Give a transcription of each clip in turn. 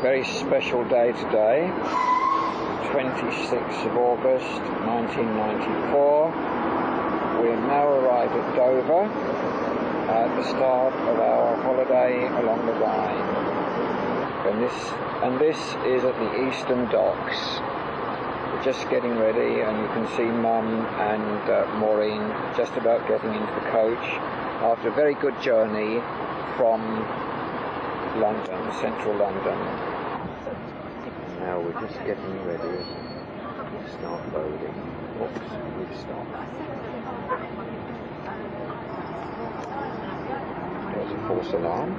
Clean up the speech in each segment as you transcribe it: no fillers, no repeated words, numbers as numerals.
Very special day today, 26th of August 1994. We have now arrived at Dover at the start of our holiday along the Rhine. And this is at the Eastern Docks. We're just getting ready, and you can see Mum and Maureen just about getting into the coach after a very good journey from London, central London. Now we're just getting ready to start loading. Oops, we've stopped. There's a false alarm.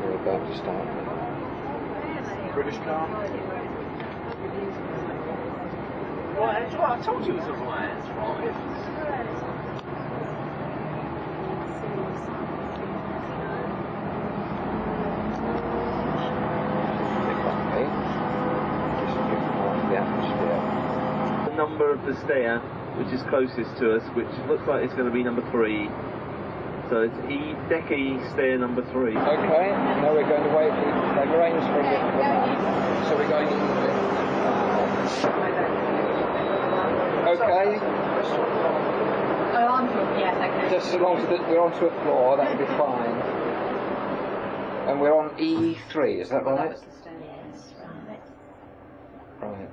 We're about to start now. British car? Well, I told you it was a Lions, right? The number of the stair, which is closest to us, which looks like it's going to be number 3. So it's deck E, stair number 3. Okay, now we're going to wait. They've arranged for a bit of a month, so we're going into it. Okay. Oh, on, yes, okay. Just as long as we're onto a floor, that will be fine. And we're on E3, is that right? Yes, right. Right.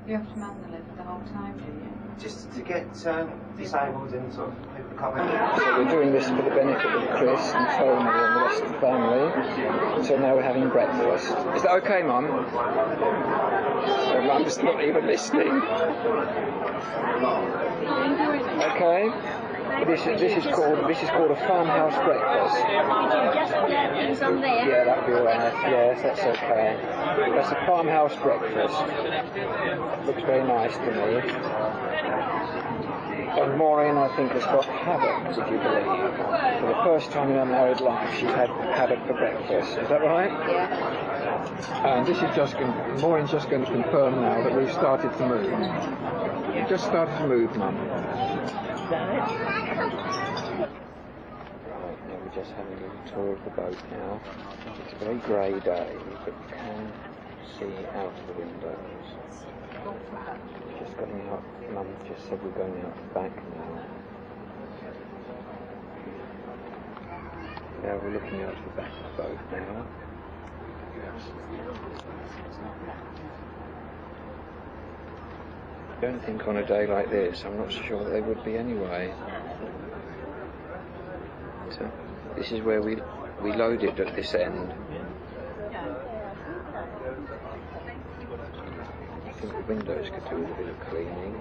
You have to man the lift the whole time, do you? Just to get disabled and sort of people coming. So we're doing this for the benefit of Chris and Tony and the rest of the family. So now we're having breakfast. Is that okay, Mum? So Mum's not even listening. Okay. This is called a farmhouse breakfast. Could you just get things on there? Yeah, that'll be alright. Yes, that's okay. That's a farmhouse breakfast. Looks very nice to me. And Maureen, I think, has got haddock, would you believe? For the first time in her married life, she's had haddock for breakfast. Is that right? Yeah. And this is Maureen's just going to confirm now that we've started to move. We've just started to move, Mum. Right, now we're just having a little tour of the boat now. It's a very grey day, but you can see out of the windows. Just going out, Mum just said we're going out the back now. Now we're looking out the back of the boat now. I don't think on a day like this, I'm not sure they would be anyway. So this is where we loaded at this end. I think the windows could do with a bit of cleaning.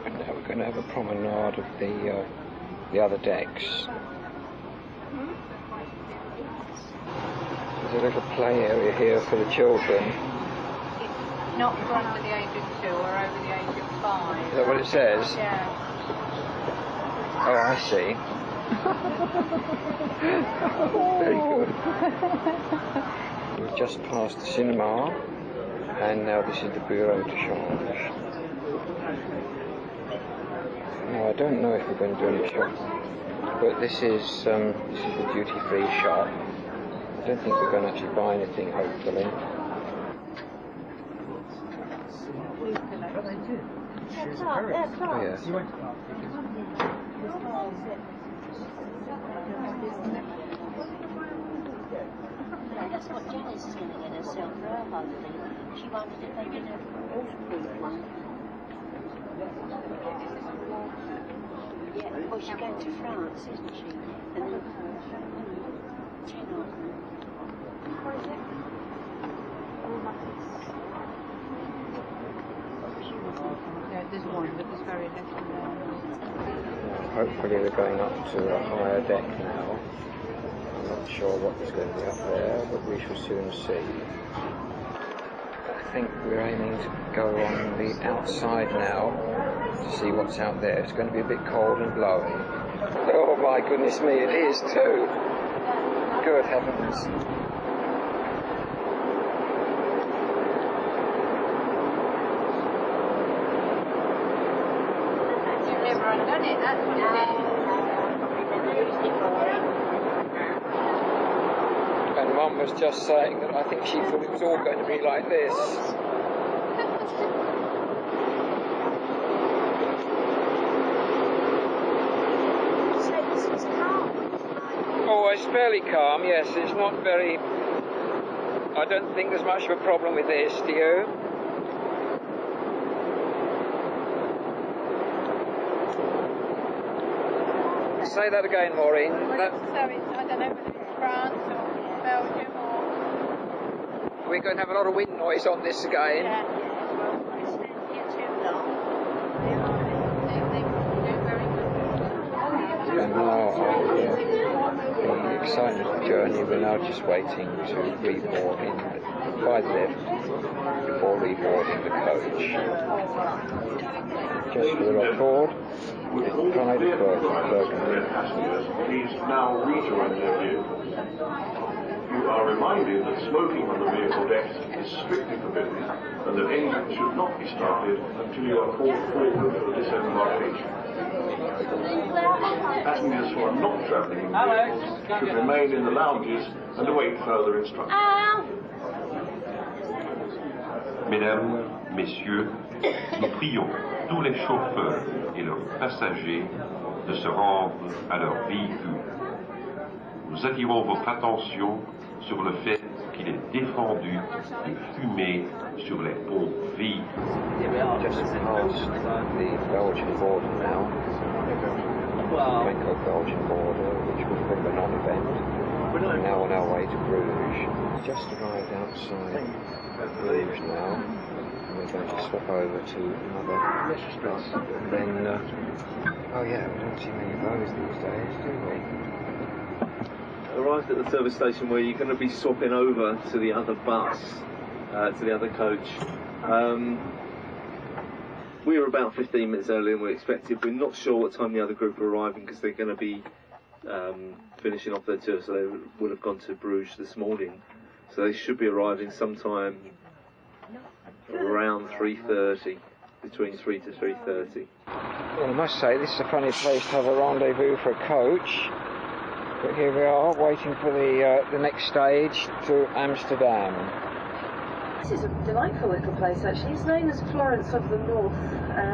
And now we're going to have a promenade of the other decks. There's a little play area here for the children. It's not for under the age of 2 or over the age of 5. Is that what it says? Yeah. Oh, I see. Very good. We've just passed the cinema, and now this is the bureau de change. Now I don't know if we're going to do any shopping, but this is the duty-free shop. I don't think we're going to actually buy anything, hopefully. Oh, yes. That's what Janice is going to get herself for her holiday. She wondered if they did a off-peak one. Yeah, well, she's going to France, isn't she? And then, what is it? Yeah, there's one, but there's very little there. Hopefully they're going up to a higher deck now. I'm not sure what is going to be up there, but we shall soon see. I think we're aiming to go on the outside now to see what's out there. It's going to be a bit cold and blowy. Oh my goodness me, it is too! Good heavens. You've never undone it, that's what it is. And Mum was just saying that I think she thought it was all going to be like this. Oh, it's fairly calm, yes. It's not very... I don't think there's much of a problem with this, do you? Say that again, Maureen. That... So it's, I don't know whether it's France or Belgium or... We're going to have a lot of wind noise on this again. Yeah. They do very good. And now, after the excitement of the journey, we're now just waiting to reboard in by the lift before reboarding the coach. Just for the record, it's the Pride of Burgundy. Please now rejoin their vehicle. You are reminded that smoking on the vehicle decks is strictly forbidden and that engines should not be started until you are called forward for disembarkation. Passengers who are not travelling in vehicles should remain in the lounges and await further instructions. Mesdames, Messieurs, nous prions tous les chauffeurs et leurs passagers de se rendre à leur véhicule. Nous attirons votre attention sur le fait qu'il est défendu de fumer sur les ponts véhicules. Just past the Belgian border now. Franco-Belgian border, which was a bit of a non-event. We're now on our way to Bruges. Just arrived outside Bruges now. And we're going to swap over to another bus. And then, oh yeah, we don't see many of those these days, do we? Arrived at the service station where you're going to be swapping over to the other bus, to the other coach. We were about 15 minutes earlier than we expected. We're not sure what time the other group are arriving because they're going to be finishing off their tour, so they would have gone to Bruges this morning. So they should be arriving sometime around 3:30, between 3 to 3:30. Well, I must say, this is a funny place to have a rendezvous for a coach. But here we are, waiting for the next stage to Amsterdam. This is a delightful little place actually. It's known as Florence of the North.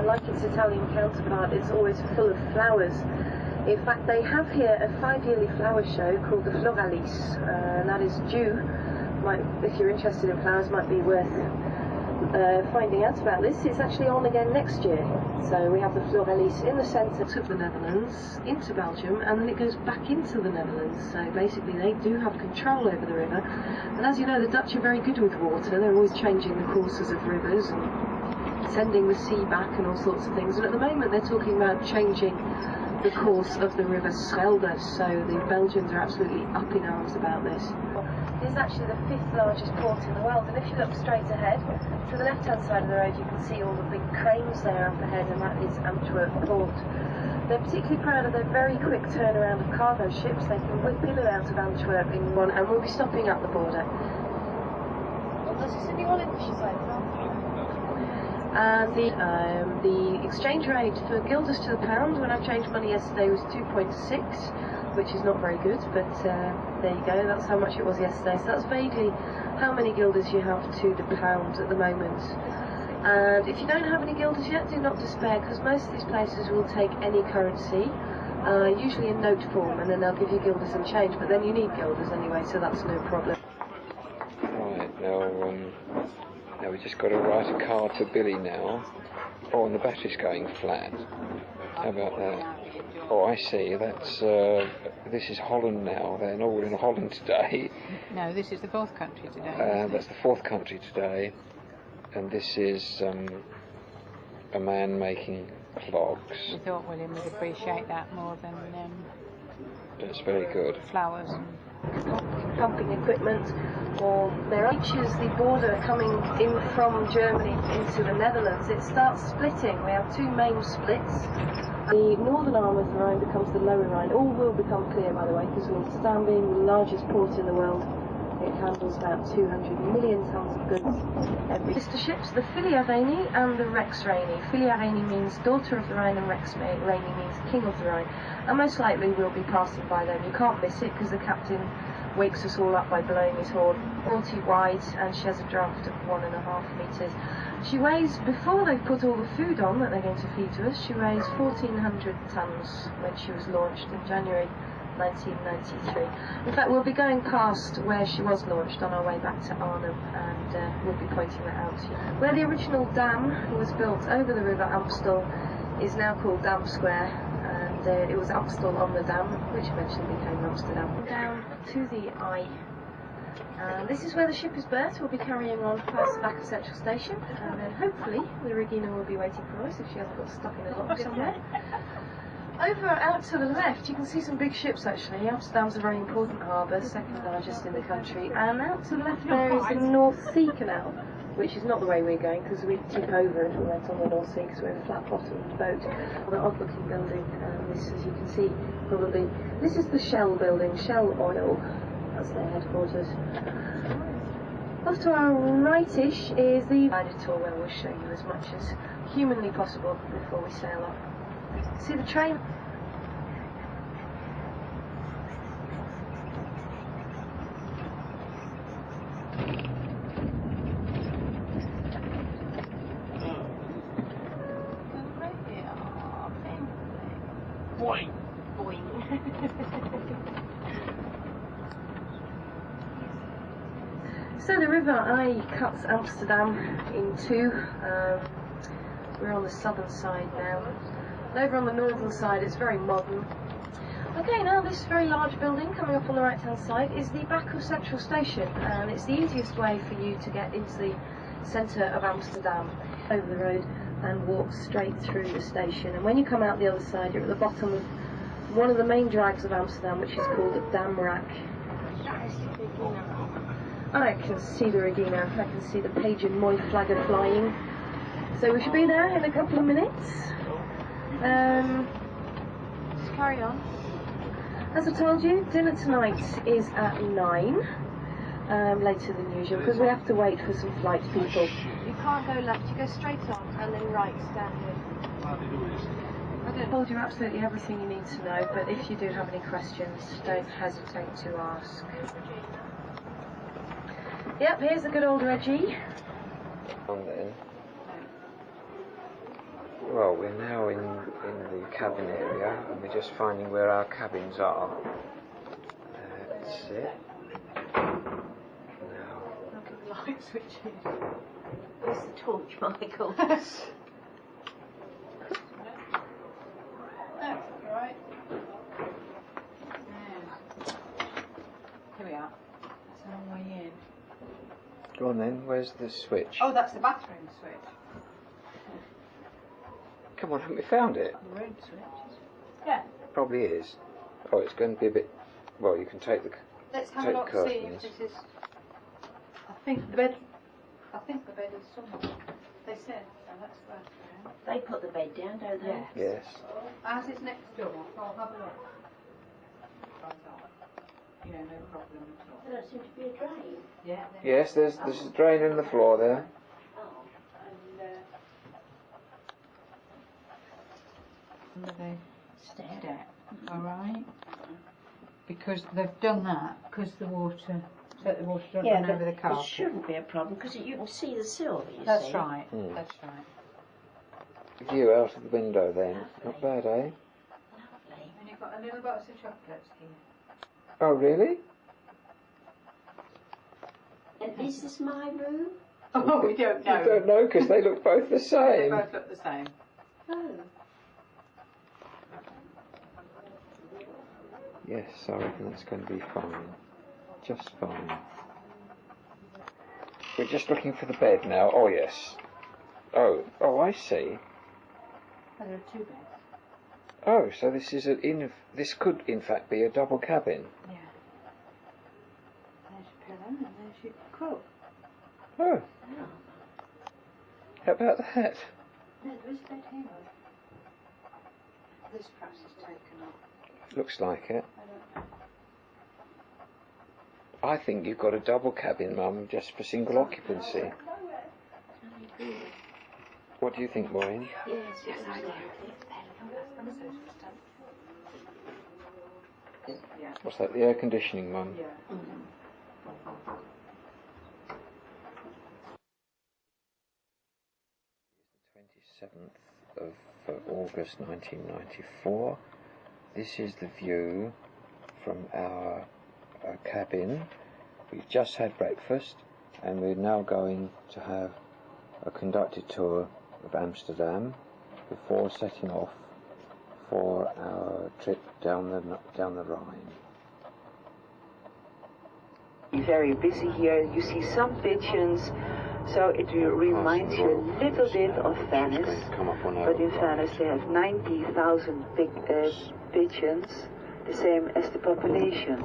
Like its Italian counterpart, it's always full of flowers. In fact, they have here a 5-yearly flower show called the Floralis, and that is due. If you're interested in flowers, might be worth finding out about this. It's actually on again next year. So we have the Floralis in the centre of the Netherlands, into Belgium, and then it goes back into the Netherlands. So basically they do have control over the river. And as you know, the Dutch are very good with water. They're always changing the courses of rivers and sending the sea back and all sorts of things. And at the moment they're talking about changing the course of the River Schelde, so the Belgians are absolutely up in arms about this. It is actually the 5th largest port in the world, and if you look straight ahead, to the left-hand side of the road you can see all the big cranes there up ahead, and that is Antwerp Port. They're particularly proud of their very quick turnaround of cargo ships. They can whip in and out of Antwerp in one, and we'll be stopping at the border. And the exchange rate for guilders to the pound when I changed money yesterday was 2.6, which is not very good, but there you go, that's how much it was yesterday. So that's vaguely how many guilders you have to the pound at the moment. And if you don't have any guilders yet, do not despair, because most of these places will take any currency, usually in note form, and then they'll give you guilders and change, but then you need guilders anyway, so that's no problem. Right, now we just got to write a card for Billy now. Oh, and the battery's going flat. How about that? Oh, I see. That's this is Holland now. Then all in Holland today. No, this is the fourth country today. That's the fourth country today, and this is a man making clogs. We thought William would appreciate that more than That's very good. flowers pumping equipment, or there reaches the border coming in from Germany into the Netherlands, it starts splitting. We have two main splits. The northern arm of the Rhine becomes the lower Rhine. All will become clear, by the way, because Amsterdam being the largest port in the world, it handles about 200 million tons of goods every sister ships, the Filia Rheni and the Rex Rheni. Filia Rheni means daughter of the Rhine, and Rex Rheni means king of the Rhine. And most likely we'll be passing by them. You can't miss it because the captain wakes us all up by blowing his horn. 40 wide, and she has a draft of 1.5 metres. She weighs, before they've put all the food on that they're going to feed to us, she weighs 1,400 tonnes when she was launched in January 1993. In fact, we'll be going past where she was launched on our way back to Arnhem, and we'll be pointing that out to you. Where the original dam was built over the River Amstel is now called Dam Square, and it was Amstel on the dam, which eventually became Amsterdam. Down to the eye. This is where the ship is berthed. We'll be carrying on past the back of Central Station, and then hopefully the Regina will be waiting for us if she hasn't got stuck in a lock somewhere. Over out to the left you can see some big ships actually. Amsterdam's a very important harbour, second largest in the country, and out to the left there is the North Sea Canal, which is not the way we're going because we'd tip over if we went on the North Sea because we're a flat-bottomed boat. An odd-looking building, this, as you can see, probably, this is the Shell building, Shell Oil, that's their headquarters. Off to our rightish is the guided tour where we'll show you as much as humanly possible before we sail off. See the train? Boing. Boing. So the River Eye cuts Amsterdam in two. We're on the southern side now. And over on the northern side it's very modern. Okay, now this very large building coming up on the right hand side is the back of Central Station, and it's the easiest way for you to get into the centre of Amsterdam. Over the road and walk straight through the station, and when you come out the other side you're at the bottom of one of the main drags of Amsterdam, which is called the Damrak. I can see the Regina, I can see the Page and Moy flagger flying, so we should be there in a couple of minutes. Just carry on. As I told you, dinner tonight is at 9, later than usual, because we have to wait for some flight people. You can't go left, you go straight on and then right, stand here. I've told you absolutely everything you need to know, but if you do have any questions, don't hesitate to ask. Yep, here's the good old Reggie. On then. Well, we're now in the cabin area, and we're just finding where our cabins are. That's it. Now. Look at the light switches. Where's the torch, Michael? That's right. Here we are. That's a long way in. Go on then, where's the switch? Oh, that's the bathroom switch. Come on, haven't we found it? The room switch. Yeah. Probably is. Oh, it's going to be a bit... Well, you can take the Let's have a take look, see curtains. if this is... I think the bed is somewhere. They said, so that's right. They put the bed down, don't they? Yeah. Yes. Ours is next door, so I'll have a look. Yeah, no problem at all. There don't seem to be a drain. Yeah. Yes, there's a drain in the floor there. Under the step, alright? Because they've done that, because the water, so that the water doesn't run over the carpet. It shouldn't be a problem, because you can see the silver, you That's see. right, Hmm. that's right. View out of the window then. Not bad, eh? Lovely. And you've got a little box of chocolates here. Oh, really? And is this my room? Oh, we don't know. You don't know, because they look both the They same. both look the same. Oh. Yes, I reckon that's going to be fine. Just fine. We're just looking for the bed now. Oh, yes. Oh, I see. Oh, there are two beds. Oh, so this is this could in fact be a double cabin. Yeah. she cook. Oh. How about that? No, there is bed here. This perhaps is taken up. Looks like it. I don't know. I think you've got a double cabin, Mum, just for single occupancy. What do you think, Maureen? Yes, I do. What's that, the air conditioning, Mum? Yeah. 27th of August 1994. This is the view from our cabin. We've just had breakfast and we're now going to have a conducted tour of Amsterdam before setting off for our trip down the Rhine. Very busy here. You see some pigeons, so it reminds you a little bit of Venice. But in Venice they have 90,000 pigeons, the same as the population.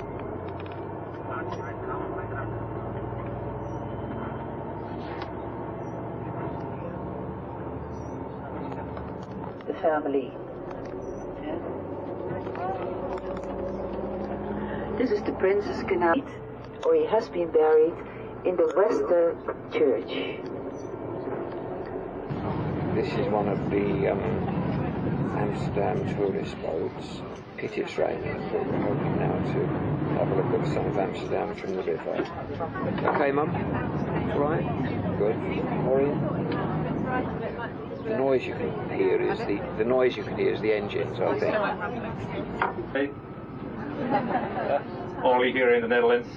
The family. Yeah. This is the Princess Canal, or he has been buried in the Wester Church. This is one of the Amsterdam tourist boats. Pity it's raining, but we're hoping now to have a look at some of Amsterdam from the river. Okay, Mum? All right? Good. Maureen? The noise you can hear is the engines, I think. Hey. Only here in the Netherlands.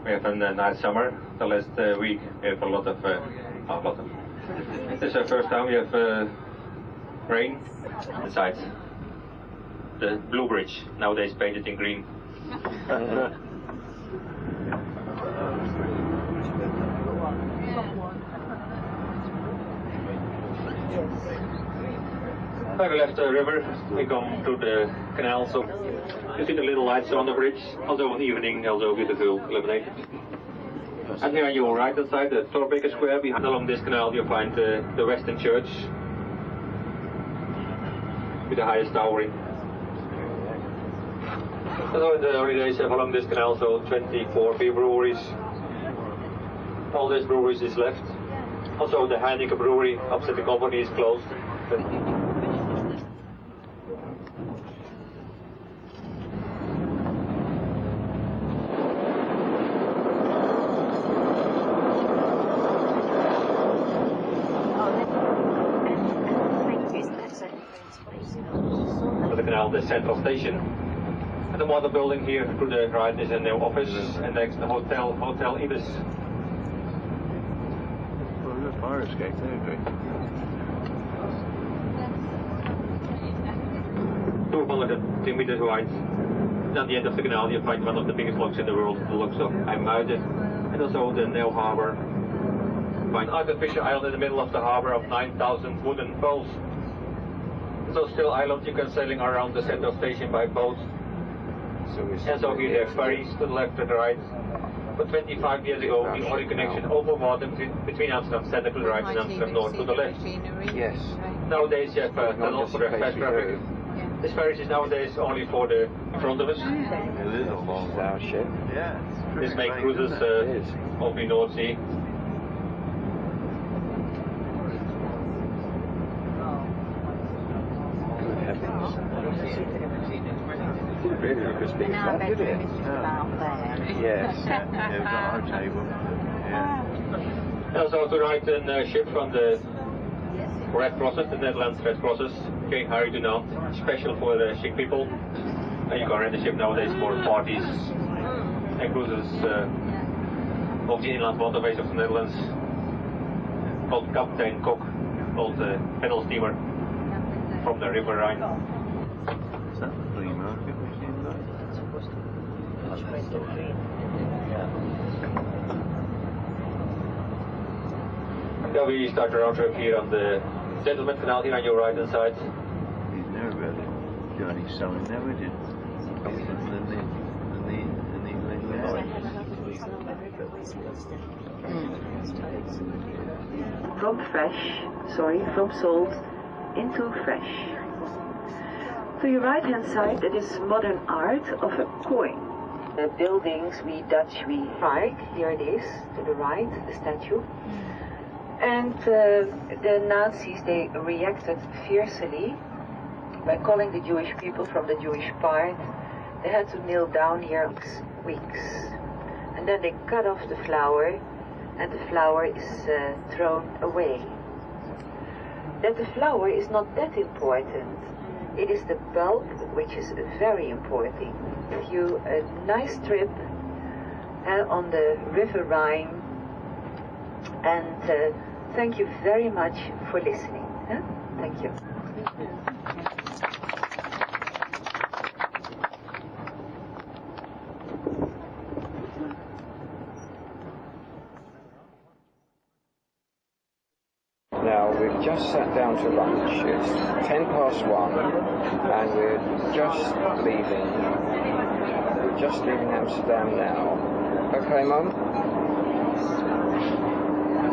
We have a nice summer. The last week we have a lot of. This is the first time we have rain. Besides the Blue Bridge, nowadays painted in green. When we left the river, we come to the canal, so you see the little lights on the bridge, also in the evening, also beautiful illuminated. And here on your right hand side, the Thorbecke Square, behind along this canal you find the Western Church with the highest towering. So in the early days along this canal, so 24 beer breweries. All these breweries is left. Also the Heineken brewery opposite the company is closed. The canal, the central station. And the modern building here to the right is a new office, and next the Hotel Ibis. Well, there's a fire escape there, great. 210 meters wide. And at the end of the canal you find one of the biggest locks in the world, the locks of IJmuiden, and also the Neel Harbor. You find artificial island in the middle of the harbor of 9,000 wooden poles. So still island you can sailing around the central station by boat. And so here there are ferries to the left and the right. But 25 years ago, the only connection over water between Amsterdam center to the right and Amsterdam north to the left. Yes. Nowadays you have tunnels for the fast traffic. This ferry is nowadays only for the in front of us. This is our ship. Yeah. This makes cruises off the North Sea. Really look as big as that, did it? Yes. Yeah, we've got our table. Yeah. Also to right a ship from the Red Crosses, the Netherlands Red Crosses, King Harry to Nantes, special for the sick people. And you can rent the ship nowadays for parties and cruises of the inland waterways of the Netherlands. Called Kaptein Kok, called pedal steamer from the River Rhine. Is that the flea market we've seen there? Now we start the round trip here on the Gentleman Canal here on your right hand side. He's never really got any sewing there, did he? Other than the but it's definitely from salt into fresh. To your right hand side, it is modern art of a coin. The buildings we park, here it is, to the right, the statue. And the Nazis, they reacted fiercely by calling the Jewish people from the Jewish part. They had to kneel down here weeks. And then they cut off the flower, and the flower is thrown away. That the flower is not that important. It is the bulb which is very important. Give you a nice trip on the River Rhine, and thank you very much for listening. Thank you. Now, we've just sat down to lunch. It's 1:10 and we're just leaving. We're just leaving Amsterdam now. Okay, Mum?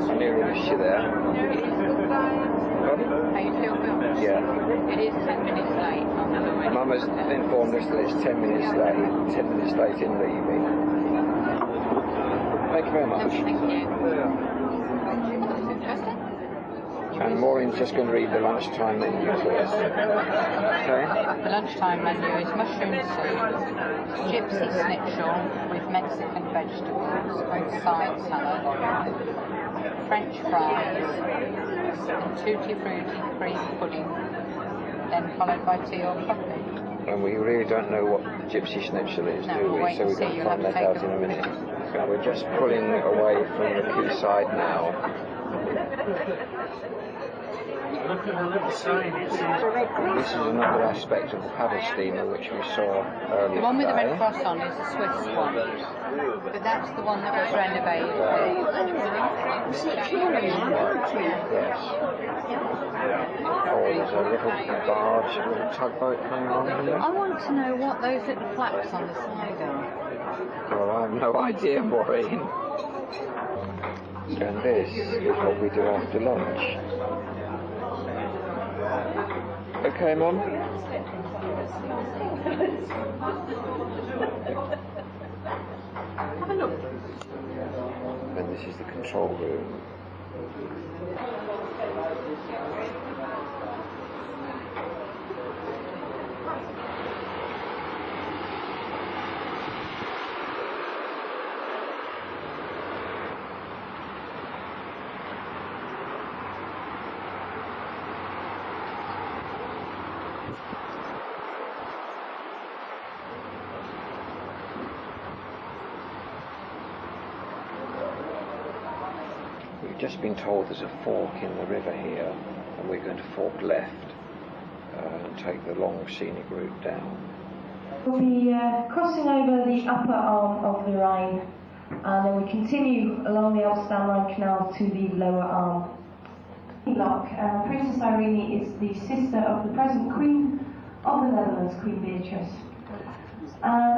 I nearly missed you there. How you feel, Bill? Yeah. It is 10 minutes late. Mum has informed us that it's 10 minutes late. 10 minutes late in leaving. Thank you very much. Thank you. And Maureen's just going to read the lunchtime menu to us. Okay? The lunchtime menu is mushroom soup, gypsy schnitzel with Mexican vegetables, both side salad, French fries, and tutti frutti cream pudding, then followed by tea or coffee. And we really don't know what gypsy schnitzel is, do we? So we're going to find that out in a minute. So we're just pulling away from the quayside now. Look at the little sign. This is another aspect of the paddle steamer which we saw earlier. The one with the today. red cross on is the Swiss one, but that's the one that was renovated. Yes. Oh, there's a little barge, a little tugboat coming on here. I want to know what those little flaps on the side are. Well, I have no idea, Maureen. And this is what we do after lunch. Okay, Mum? Have a look. And this is the control room. We've just been told there's a fork in the river here, and we're going to fork left and take the long scenic route down. We'll be crossing over the upper arm of the Rhine, and then we continue along the Amsterdam Rhine Canal to the lower arm. Princess Irene is the sister of the present Queen of the Netherlands, Queen Beatrice.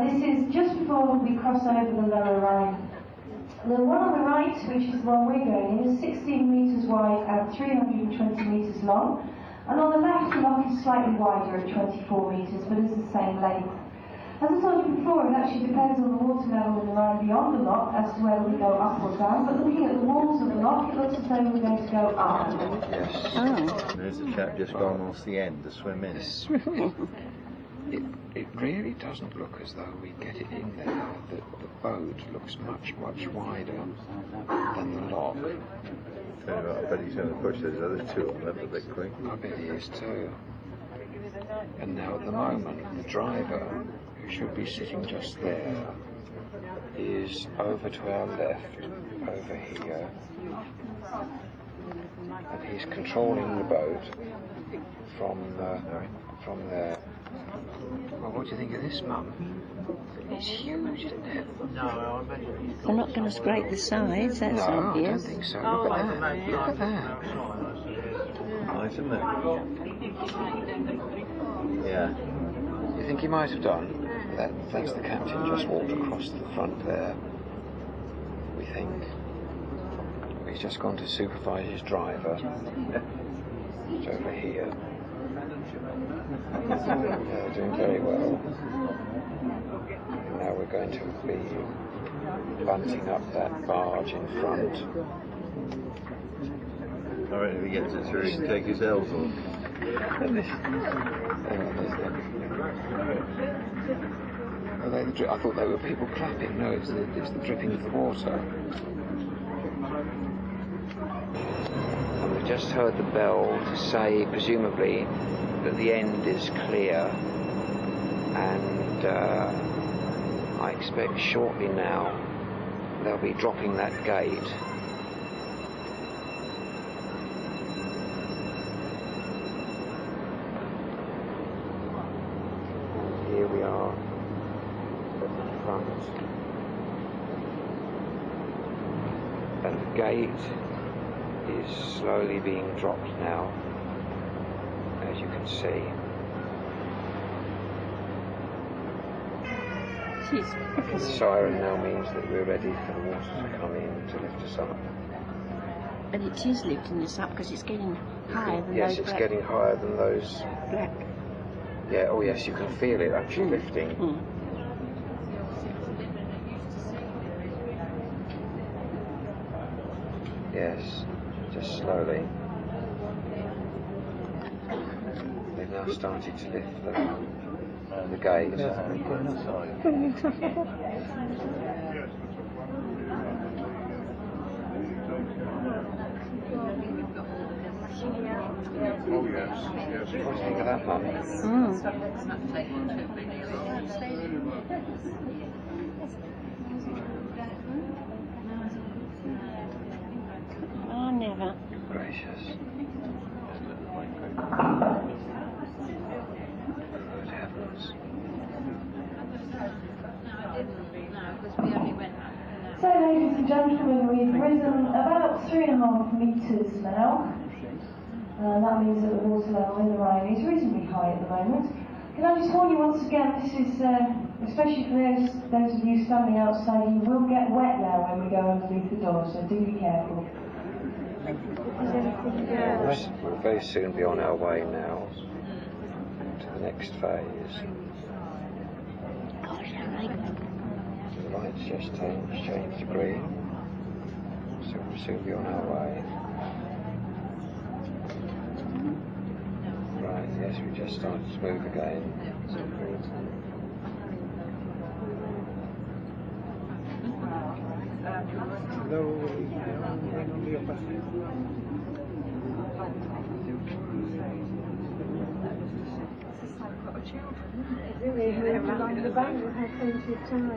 This is just before we cross over the lower Rhine. The one on the right, which is the one we're going in, is 16 metres wide and 320 metres long. And on the left, the lock is slightly wider at 24 metres, but is the same length. As I told you before, it actually depends on the water level in the Rhine beyond the lock as to whether we go up or down. But looking at the walls of the lock, it looks as though we're going to go up. Yes. Oh. There's a chap just gone off the end to swim in. It really doesn't look as though we get it in there. The boat looks much, much wider than the lock. I bet he's going to push those other two on left a bit quick. I bet he is too. And now at the moment, the driver, who should be sitting just there, is over to our left, over here. And he's controlling the boat from there. Well, what do you think of this, Mum? It's huge, isn't it? No, I imagine They're not going to scrape the sides, that's obvious. I don't think so. Look at that. Look at that. Nice, isn't it? Yeah. You think he might have done? That's the captain just walked across the front there. We think. He's just gone to supervise his driver. It's over here. Yeah, doing very well. Now we're going to be bunting up that barge in front. I reckon if he gets it through, he can take his L's off. I thought they were people clapping. No, it's the dripping of the water. And we just heard the bell say, presumably, that the end is clear. And I expect shortly now they'll be dropping that gate. And here we are at the front. And the gate is slowly being dropped now, as you can see. The siren now means that we're ready for the water to come in to lift us up. And it is lifting us up because it's getting higher than Yes, those it's black. getting higher than those. Black. Yeah, oh yes, you can feel it actually lifting. Yes, just slowly. They've now started to lift the gate. Oh yes, yes. What do you think of that, Mum? Oh, never. Gracious. Good heavens. So, ladies and gentlemen, we've risen about 3.5 metres now. That means that the water level in the Rhine is reasonably high at the moment. Can I just warn you once again, this is, especially for those of you standing outside, you will get wet now when we go underneath the door, so do be careful. We'll very soon be on our way now to the next phase. The lights just changed to green, so we'll soon be on our way. Right, yes, we just started to move again. Really, along the bank will have plenty of time.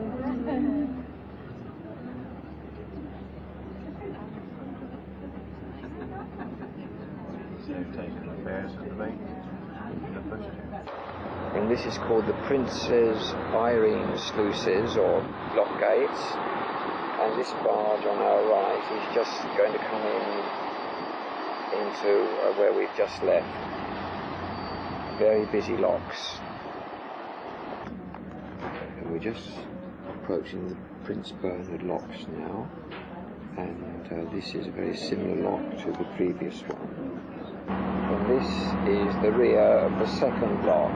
And this is called the Princess Irene sluices or lock gates, and this barge on our right is just going to come into where we've just left. Very busy locks. And we're just approaching the Prince Bernhard locks now, and this is a very similar lock to the previous one. And this is the rear of the second lock.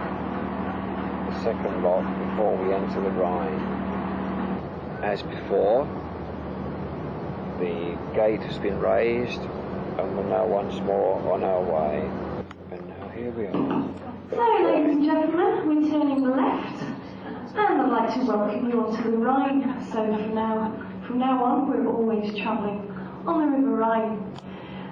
The second lock before we enter the Rhine. As before, the gate has been raised and we're now once more on our way. And now here we are. So, ladies and gentlemen, we're turning left, and I'd like to welcome you onto the Rhine. So from now on, we're always travelling on the River Rhine.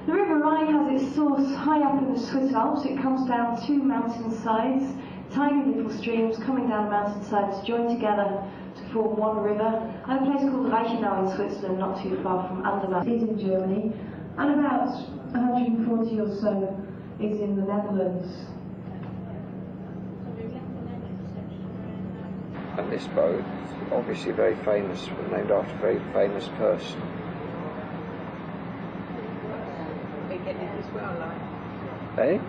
The River Rhine has its source high up in the Swiss Alps. It comes down two mountainsides, tiny little streams coming down the mountainsides, join together to form one river, at a place called Reichenau in Switzerland, not too far from Andermatt. Is in Germany, and about 140 or so is in the Netherlands. And this boat, obviously very famous, named after a very famous person. Big-headed as well, like. Eh?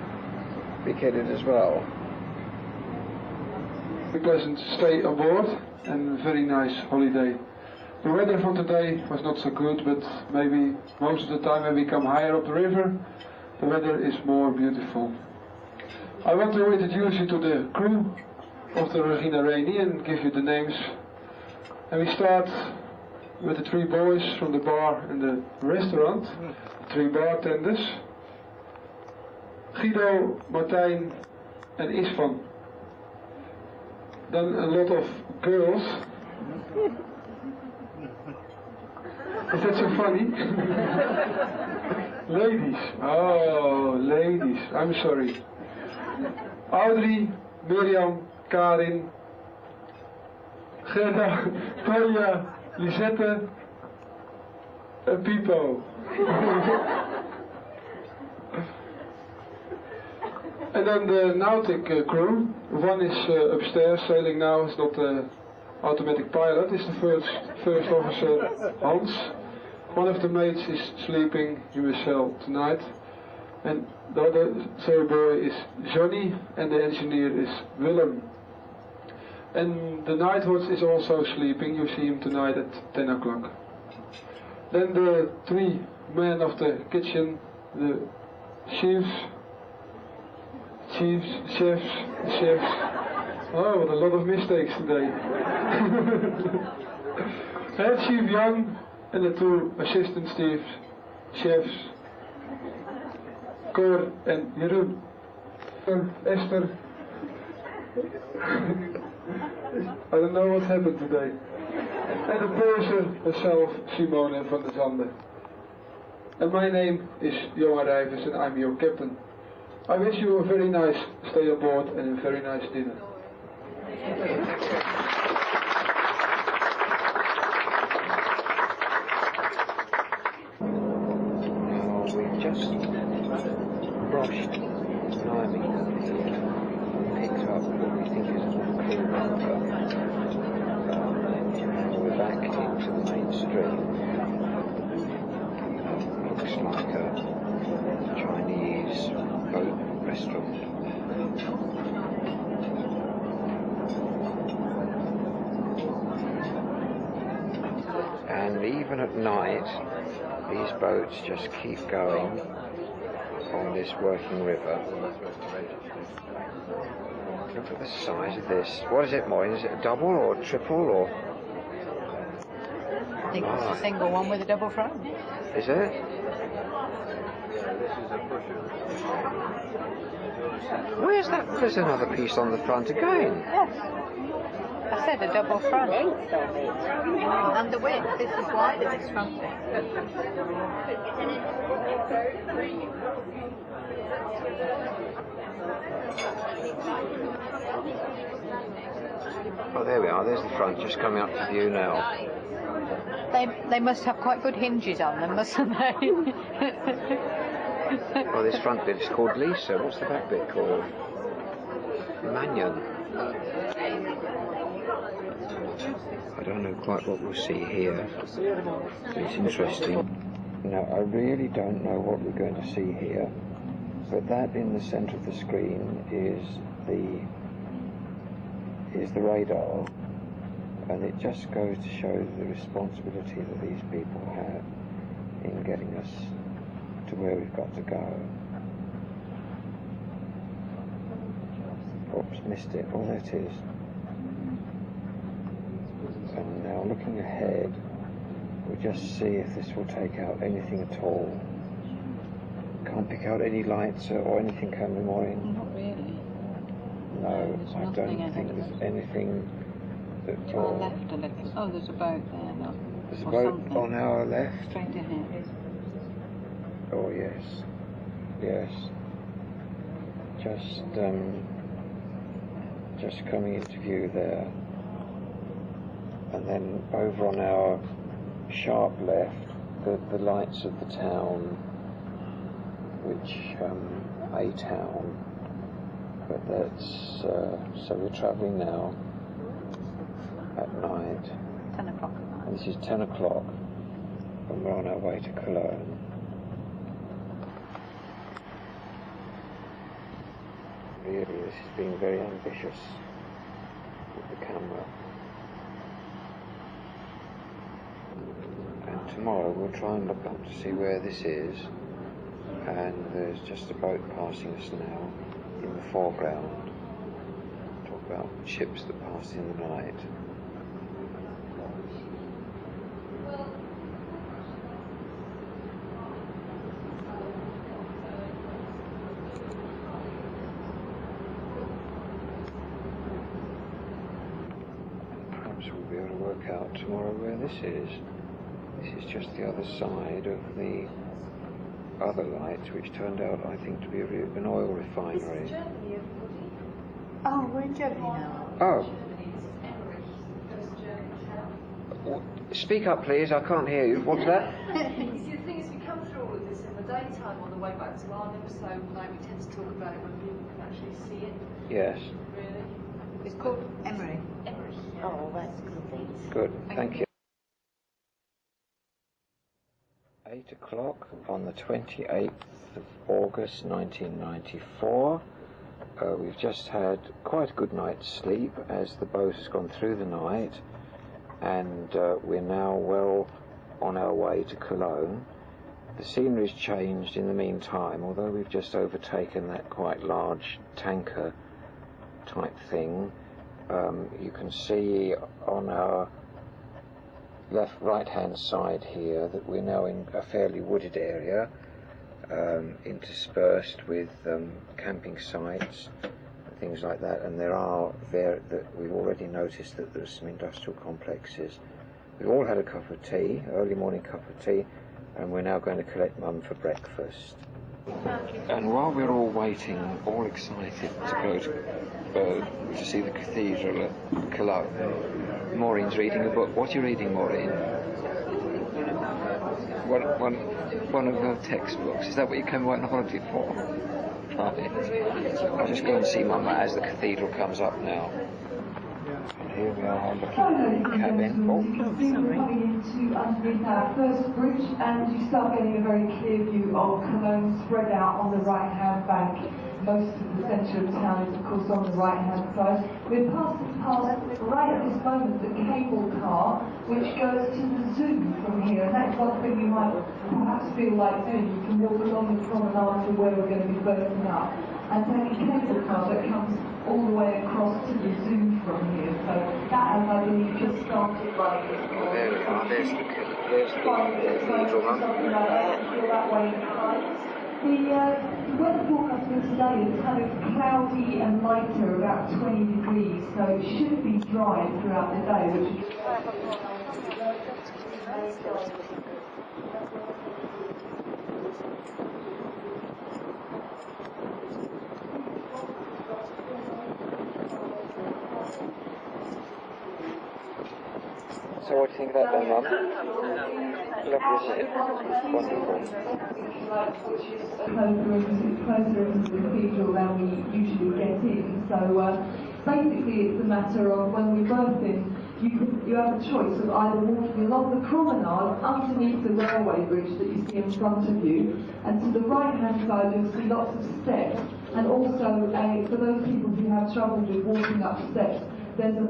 Big-headed as well. A pleasant stay aboard and a very nice holiday The weather for today was not so good, but maybe most of the time when we come higher up the river, the weather is more beautiful. I want to introduce you to the crew of the Regina Reini and give you the names. And we start with the 3 boys from the bar and the restaurant, the 3 bartenders, Guido, Martijn and Isvan. Then a lot of girls. Is that so funny? Ladies. Oh, ladies. I'm sorry. Audrey, Mirjam, Karin, Gerda, Tanja, Lisette and Pipo. And then the Nautic crew. One is upstairs sailing now. It's not the automatic pilot. It's the first officer, Hans. One of the mates is sleeping. He will sail tonight. And the other sail boy is Johnny, and the engineer is Willem. And the night watch is also sleeping. You see him tonight at 10 o'clock. Then the 3 men of the kitchen, the chefs. Oh, what a lot of mistakes today. Head Chief Young and the 2 assistant chefs, Cor and Jeroen. Esther. I don't know what happened today. And the purser herself, Simone van der Zande. And my name is Johan Rijvers and I'm your captain. I wish you a very nice stay aboard and a very nice dinner. Now we've just brushed Naomi, picked up what we think is another crew member. Now we're back into the main stream. Looks like a Chinese boat restaurant. And even at night, these boats just keep going on this working river. Look at the size of this. What is it, Maureen? Is it a double or a triple or? I think it's a single one with a double front. Is it? Where's that? There's another piece on the front again. Yes. I said a double front. And the width. This is wider, this front bit. Oh, there we are. There's the front, just coming up to view now. They must have quite good hinges on them, mustn't they? Oh, this front bit is called Lisa. What's the back bit called? Magnon. I don't know quite what we'll see here, but it's interesting. Now, I really don't know what we're going to see here, but that in the centre of the screen is the radar, and it just goes to show the responsibility that these people have in getting us to where we've got to go. Oops, missed it. Oh, there it is. And now looking ahead, we'll just see if this will take out anything at all. Can't pick out any lights or anything coming in. Not really. No, I don't think there's anything at to all. our left a little. Oh, there's a boat there. No. There's a Or boat something. on our left. Straight ahead. Oh yes, yes. Just coming into view there, and then over on our sharp left, the lights of the town, which a town, but that's so we're travelling now at night. 10 o'clock at night. And this is 10 o'clock, and we're on our way to Cologne. Really, this is being very ambitious with the camera. tomorrow we'll try and look up to see where this is, and there's just a boat passing us now in the foreground. Talk about ships that pass in the night. We'll be able to work out tomorrow where this is. This is just the other side of the other lights, which turned out, I think, to be an oil refinery. Oh, we're in Germany now. Oh. Speak up, please. I can't hear you. What's that? You see, the thing is, we come through all of this in the daytime on the way back to Arnhem, so like, we tend to talk about it when people can actually see it. Yes. Really. It's called Emery. Emery. Oh, that's good. Good, thank you. 8 o'clock on the 28th of August 1994. We've just had quite a good night's sleep as the boat has gone through the night, and we're now well on our way to Cologne. The scenery's changed in the meantime, although we've just overtaken that quite large tanker type thing. You can see on our right hand side here that we're now in a fairly wooded area, interspersed with camping sites and things like that, and we've already noticed that there's some industrial complexes. We've all had a cup of tea, early morning cup of tea, and we're now going to collect Mum for breakfast. And while we're all waiting, all excited to go to see the cathedral at Cologne, Maureen's reading a book. What are you reading, Maureen? One of the textbooks. Is that what you came away on holiday for? Right. I'll just go and see Mum as the cathedral comes up now. And here we are looking at the cabin. You can see we're coming into underneath our first bridge, and you start getting a very clear view of Cologne spread out on the right-hand bank. Most of the centre of town is, of course, on the right-hand side. We're passing past, right at this moment, the cable car, which goes to the zoo from here, and that's one thing you might perhaps feel like doing. You can walk along the promenade to where we're going to be berthing up, and take a cable car that comes all the way across to the zoo from here. So that has, I believe, just started right this morning. There we are. There's the cathedral, Mum. That way behind. The weather forecast for today is kind of cloudy and lighter, about 20 degrees, so it should be dry throughout the day, which is... So what do you think of that then, Mum? Lovely, isn't it? Wonderful. Which is closer into the cathedral than we usually get in. So basically it's a matter of when we berth in, you have a choice of either walking along the promenade underneath the railway bridge that you see in front of you, and to the right hand side you'll see lots of steps, and also for those people who have trouble with walking up steps,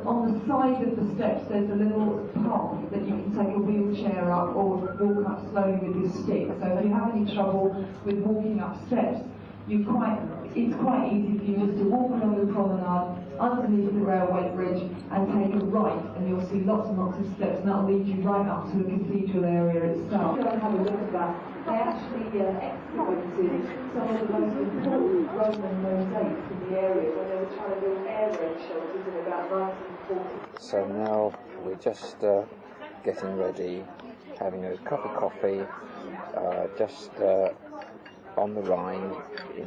on the side of the steps there's a little path that you can take a wheelchair up or walk up slowly with your stick. So if you have any trouble with walking up steps, it's quite easy for you just to walk along the promenade underneath the railway bridge and take a right, and you'll see lots and lots of steps, and that'll lead you right up to the cathedral area itself. Go and have a look at that. They actually excavated some of the most important Roman mosaics in the area when they were trying to build air raid shelters in about 1940. So now we're just getting ready, having a cup of coffee, just on the Rhine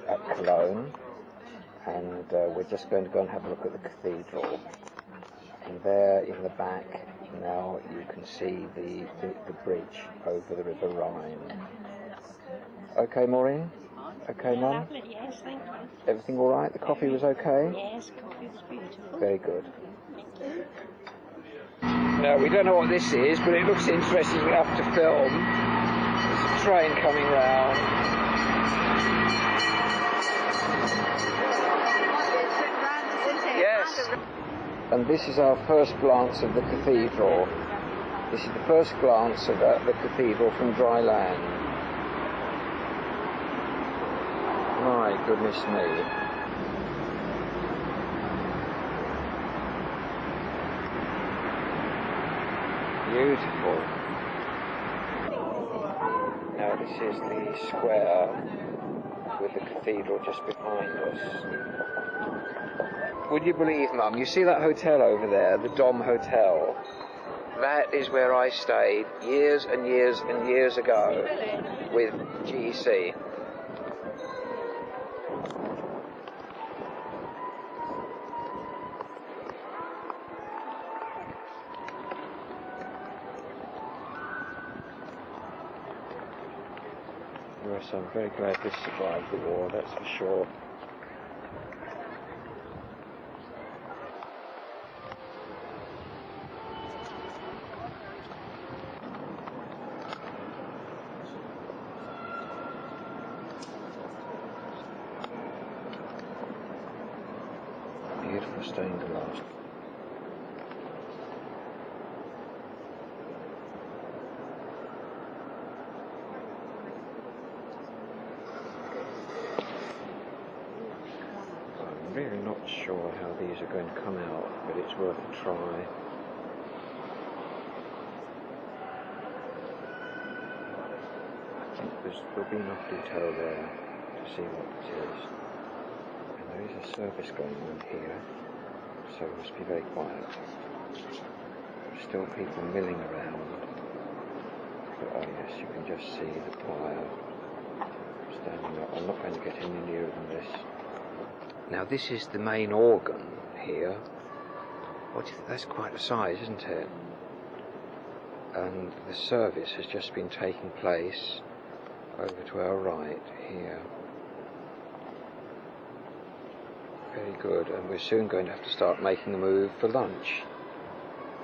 at Cologne, and we're just going to go and have a look at the cathedral. And there in the back now you can see the bridge over the River Rhine. Okay, Maureen? Okay, Mum? Lovely, yes, thank you. Everything all right? The coffee was okay? Yes, coffee was beautiful. Very good. Thank you. Now, we don't know what this is, but it looks interesting enough to film. There's a train coming round. Yes. And this is our first glance of the cathedral. This is the first glance at the cathedral from dry land. My goodness me. Beautiful. Now this is the square with the cathedral just behind us. Would you believe, Mum, you see that hotel over there, the Dom Hotel? That is where I stayed years and years and years ago with GC. Yes, I'm very glad this survived the war, that's for sure. Beautiful stained glass. I'm really not sure how these are going to come out, but it's worth a try. I think there'll be enough detail there to see what it is. There is a service going on here, so it must be very quiet. Still people milling around, but oh yes, you can just see the choir standing up. I'm not going to get any nearer than this. Now this is the main organ here. What do you think? That's quite a size, isn't it? And the service has just been taking place over to our right here. Very good, and we're soon going to have to start making a move for lunch.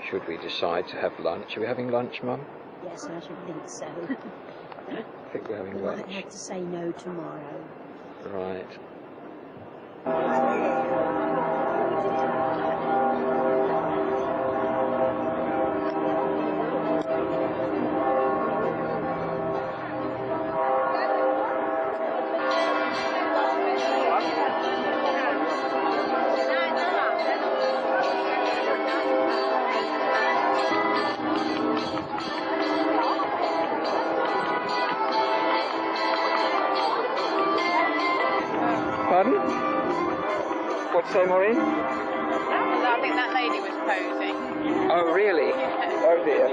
Should we decide to have lunch? Are we having lunch, Mum? Yes, I should think so. I think we're having lunch. I might have to say no tomorrow. Right. Pardon? What'd you say, Maureen? I think that lady was posing. Oh, really? Oh, dear.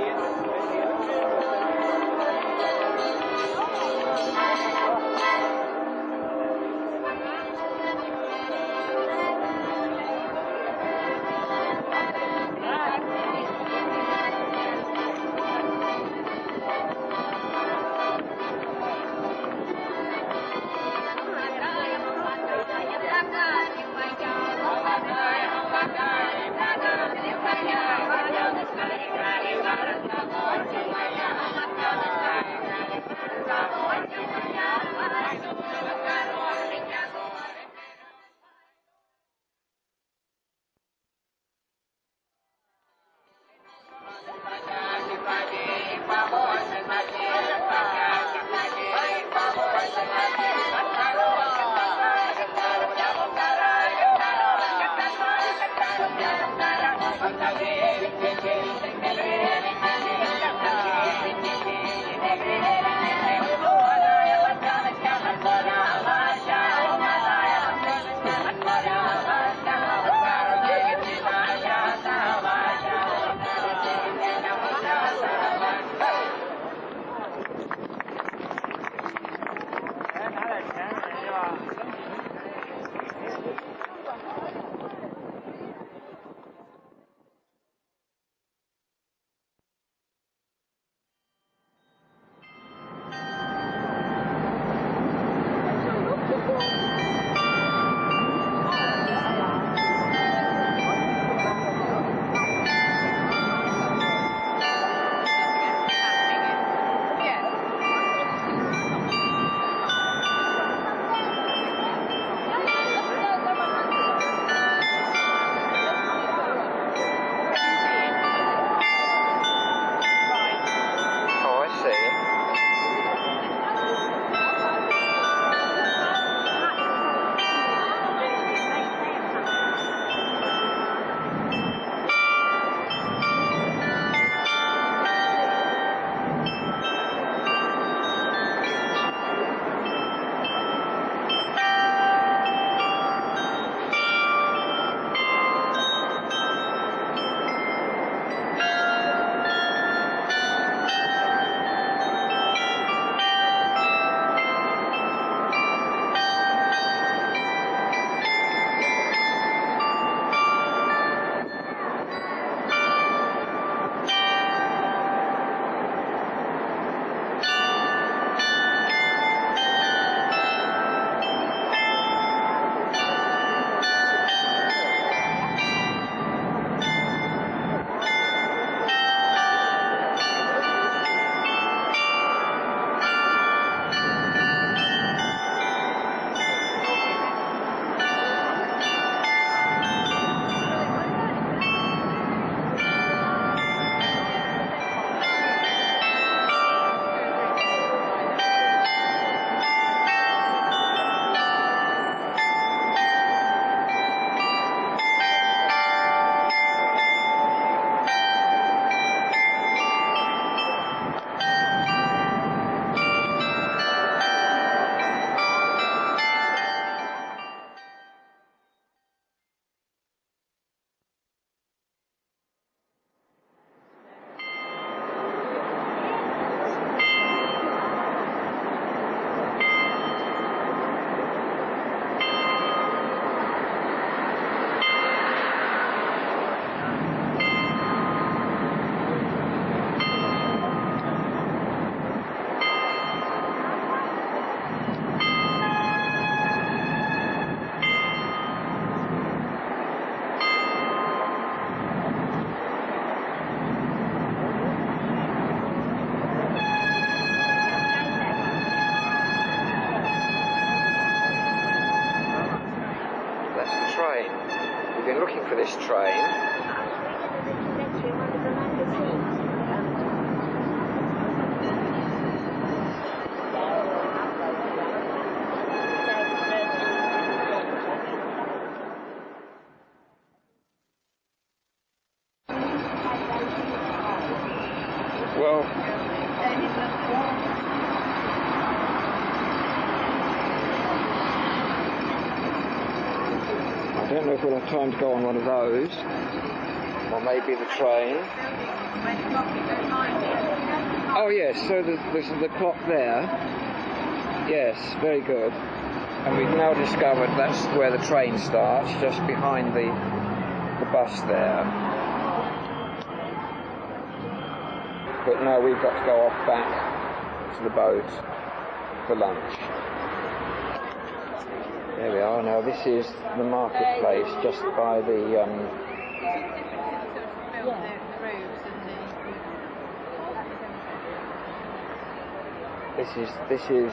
been looking for this train. Well, I don't know if we'll have time to go on one of those, or maybe the train. Oh yes, so there's the clock there. Yes, very good. And we've now discovered that's where the train starts, just behind the bus there. But now we've got to go off back to the boat for lunch. There we are. Now this is the marketplace just by the This is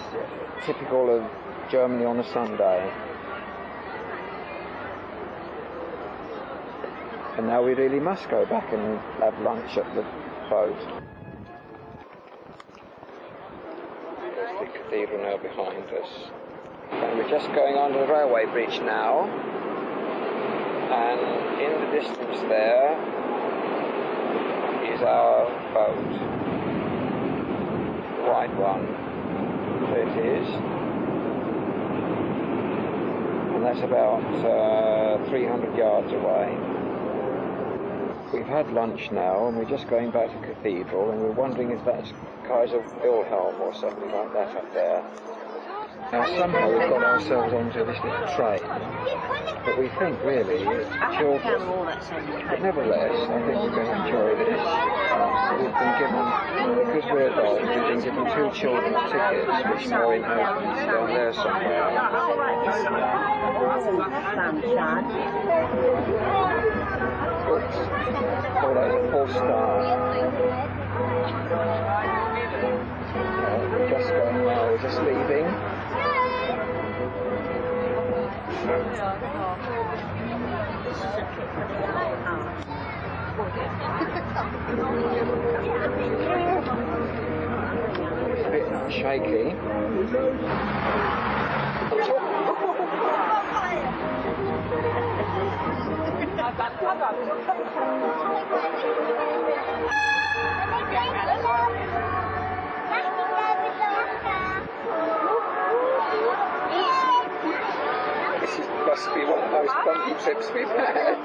typical of Germany on a Sunday. And now we really must go back and have lunch at the boat. There's the cathedral now behind us. And we're just going under the railway bridge now. And in the distance there is our boat. The white one. There it is. And that's about 300 yards away. We've had lunch now and we're just going back to the cathedral and we're wondering if that's Kaiser Wilhelm or something like that up there. Now somehow we've got ourselves onto this little train, but we think really children, but nevertheless I think we're going to enjoy this. We've been given, because we're adults, we've been given 2 children tickets which Maureen has down there somewhere. Oops. Oh, that's a false start. We're just going now, we're just leaving. It's a bit shaky. This must be one of the most bumpy trips we've had.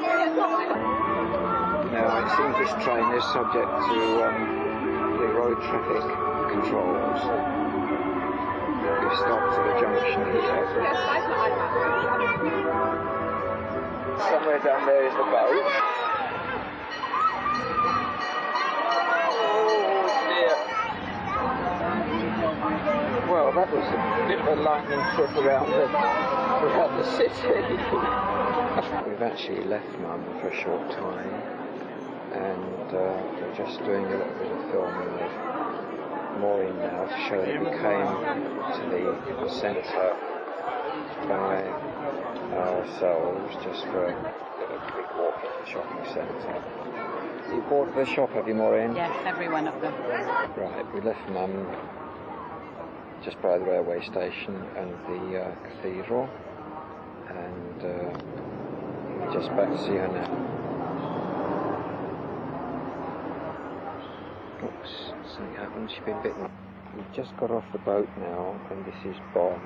Now it seems this train is subject to the road traffic controls. We've stopped at a junction here. Somewhere down there is the boat. Well, that was a bit of a lightning trip around the city. We've actually left Mum for a short time, and we're just doing a little bit of filming with Maureen now to show that we came to the centre by ourselves just for a quick walk at the shopping centre. You bought the shop, have you, Maureen? Yes, every one of them. Right, we left Mum just by the railway station and the cathedral, and we're just back to see her now. Oops, something happened, she's been bitten. We've just got off the boat now, and this is Bonn.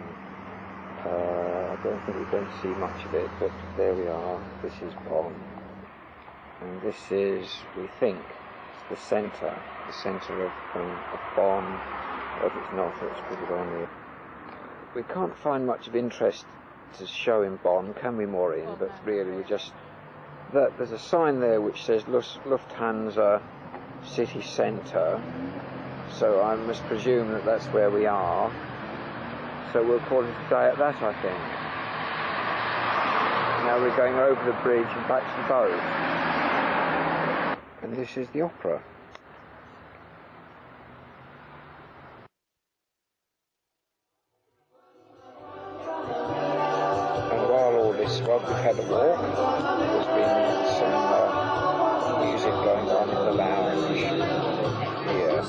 I don't think we're going to see much of it, but there we are, this is Bonn. And this is, we think, the centre of Bonn. But it's not, it's pretty well near. We can't find much of interest to show in Bonn, can we, Maureen? But really, we just... There's a sign there which says Lufthansa City Centre, so I must presume that that's where we are. So we'll call it a day at that, I think. Now we're going over the bridge and back to the boat. And this is the opera. while we've had a walk, there's been some music going on in the lounge here.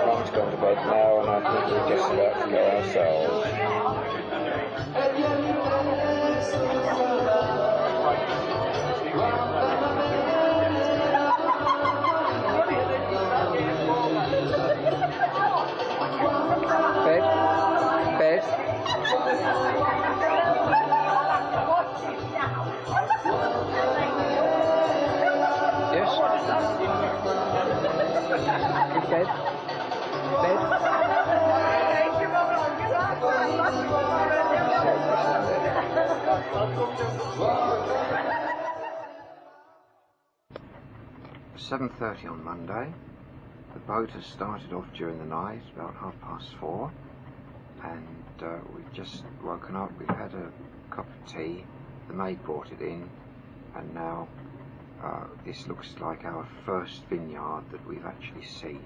Mum's gone to bed now, and I think we're just about to go ourselves. Bed? Yes? Bed? It's 7:30 on Monday. The boat has started off during the night, about 4:30, and we've just woken up. We've had a cup of tea. The maid brought it in, and now this looks like our first vineyard that we've actually seen.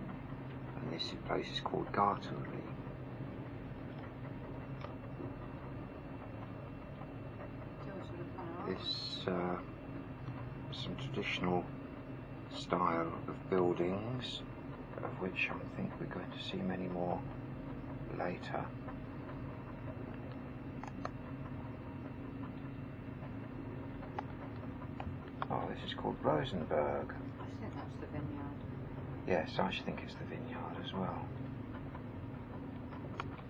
And this place is called Gartonley. This some traditional style of buildings, of which I think we're going to see many more later. Oh, this is called Rosenberg. I think that's the vineyard. Yes, I should think it's the vineyard as well.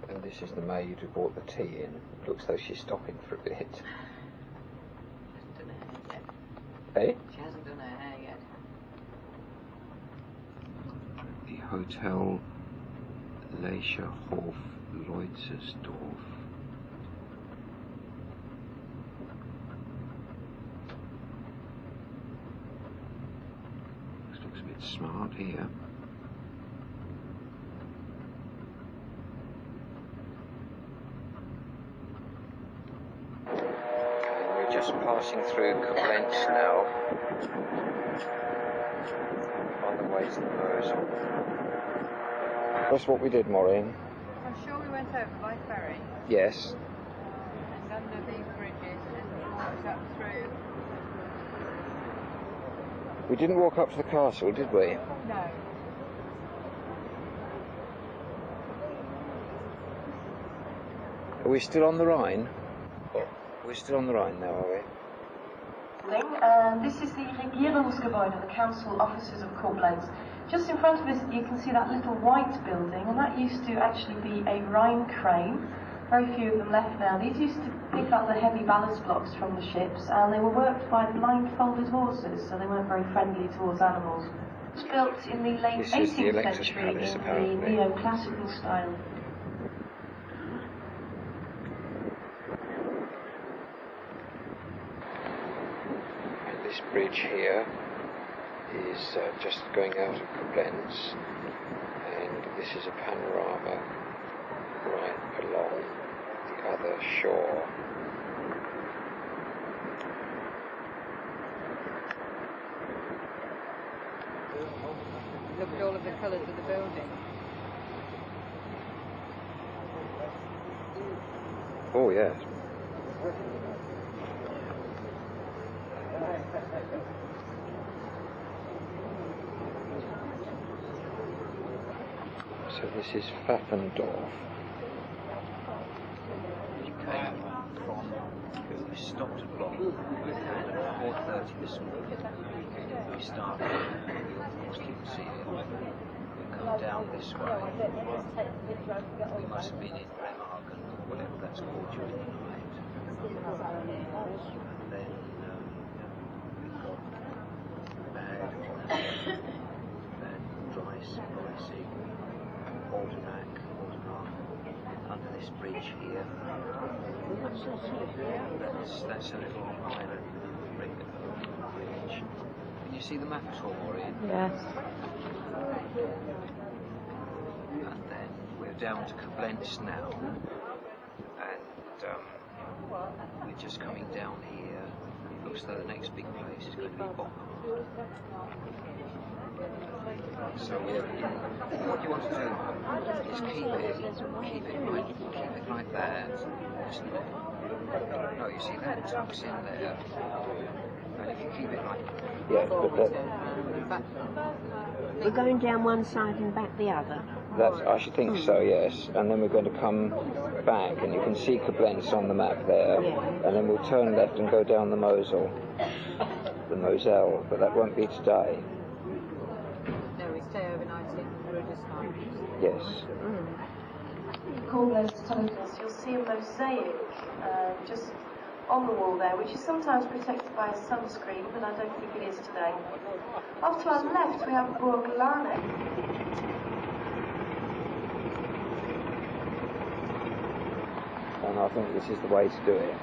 And this is the maid who brought the tea in. Looks though she's stopping for a bit. Eh? She hasn't done her hair yet. The Hotel Leischerhof Leutzersdorf. This looks a bit smart here. Just passing through Koblenz now, on the way to the Mosel. That's what we did, Maureen. I'm sure we went over by ferry. Yes. And under these bridges and walked up through. We didn't walk up to the castle, did we? No. Are we still on the Rhine? We're still on the Rhine now, are we? This is the Regierungsgebäude, the council offices of Koblenz. Just in front of us you can see that little white building, and that used to actually be a Rhine crane. Very few of them left now. These used to pick up the heavy ballast blocks from the ships, and they were worked by blindfolded horses, so they weren't very friendly towards animals. It was built in the late 18th century in the neoclassical style. This bridge here is just going out of Koblenz, and this is a panorama right along the other shore. Look at all of the colours of the building. Oh yes. So this is Pfaffendorf. We came from, we stopped at Bonn at 4:30 this morning. We started, of course you can see it, we've come down this way. We must have been in Remagen, or whatever that's called, during the night. And then we've got Bad Dreisig, Oldenach, under this bridge here. That's a little island bridge. Can you see the map at all, Maureen? Yes. And then we're down to Koblenz now, and we're just coming down here. It looks like the next big place is going to be Bochum. So what you want to do is keep it like that, isn't it? No, you see that tucks in there, and if you keep it like yes, but that, We're going down one side and back the other. that's, I should think so, yes. And then we're going to come back, and you can see Koblenz on the map there. Yeah. And then we'll turn left and go down the Mosel, but that won't be today. No, we stay overnight in Rudolstadt. Yes. Koblenz tokens, you'll see a mosaic just on the wall there, which is sometimes protected by a sunscreen, but I don't think it is today. Off to our left, we have Burg Lahnec. And I think this is the way to do it.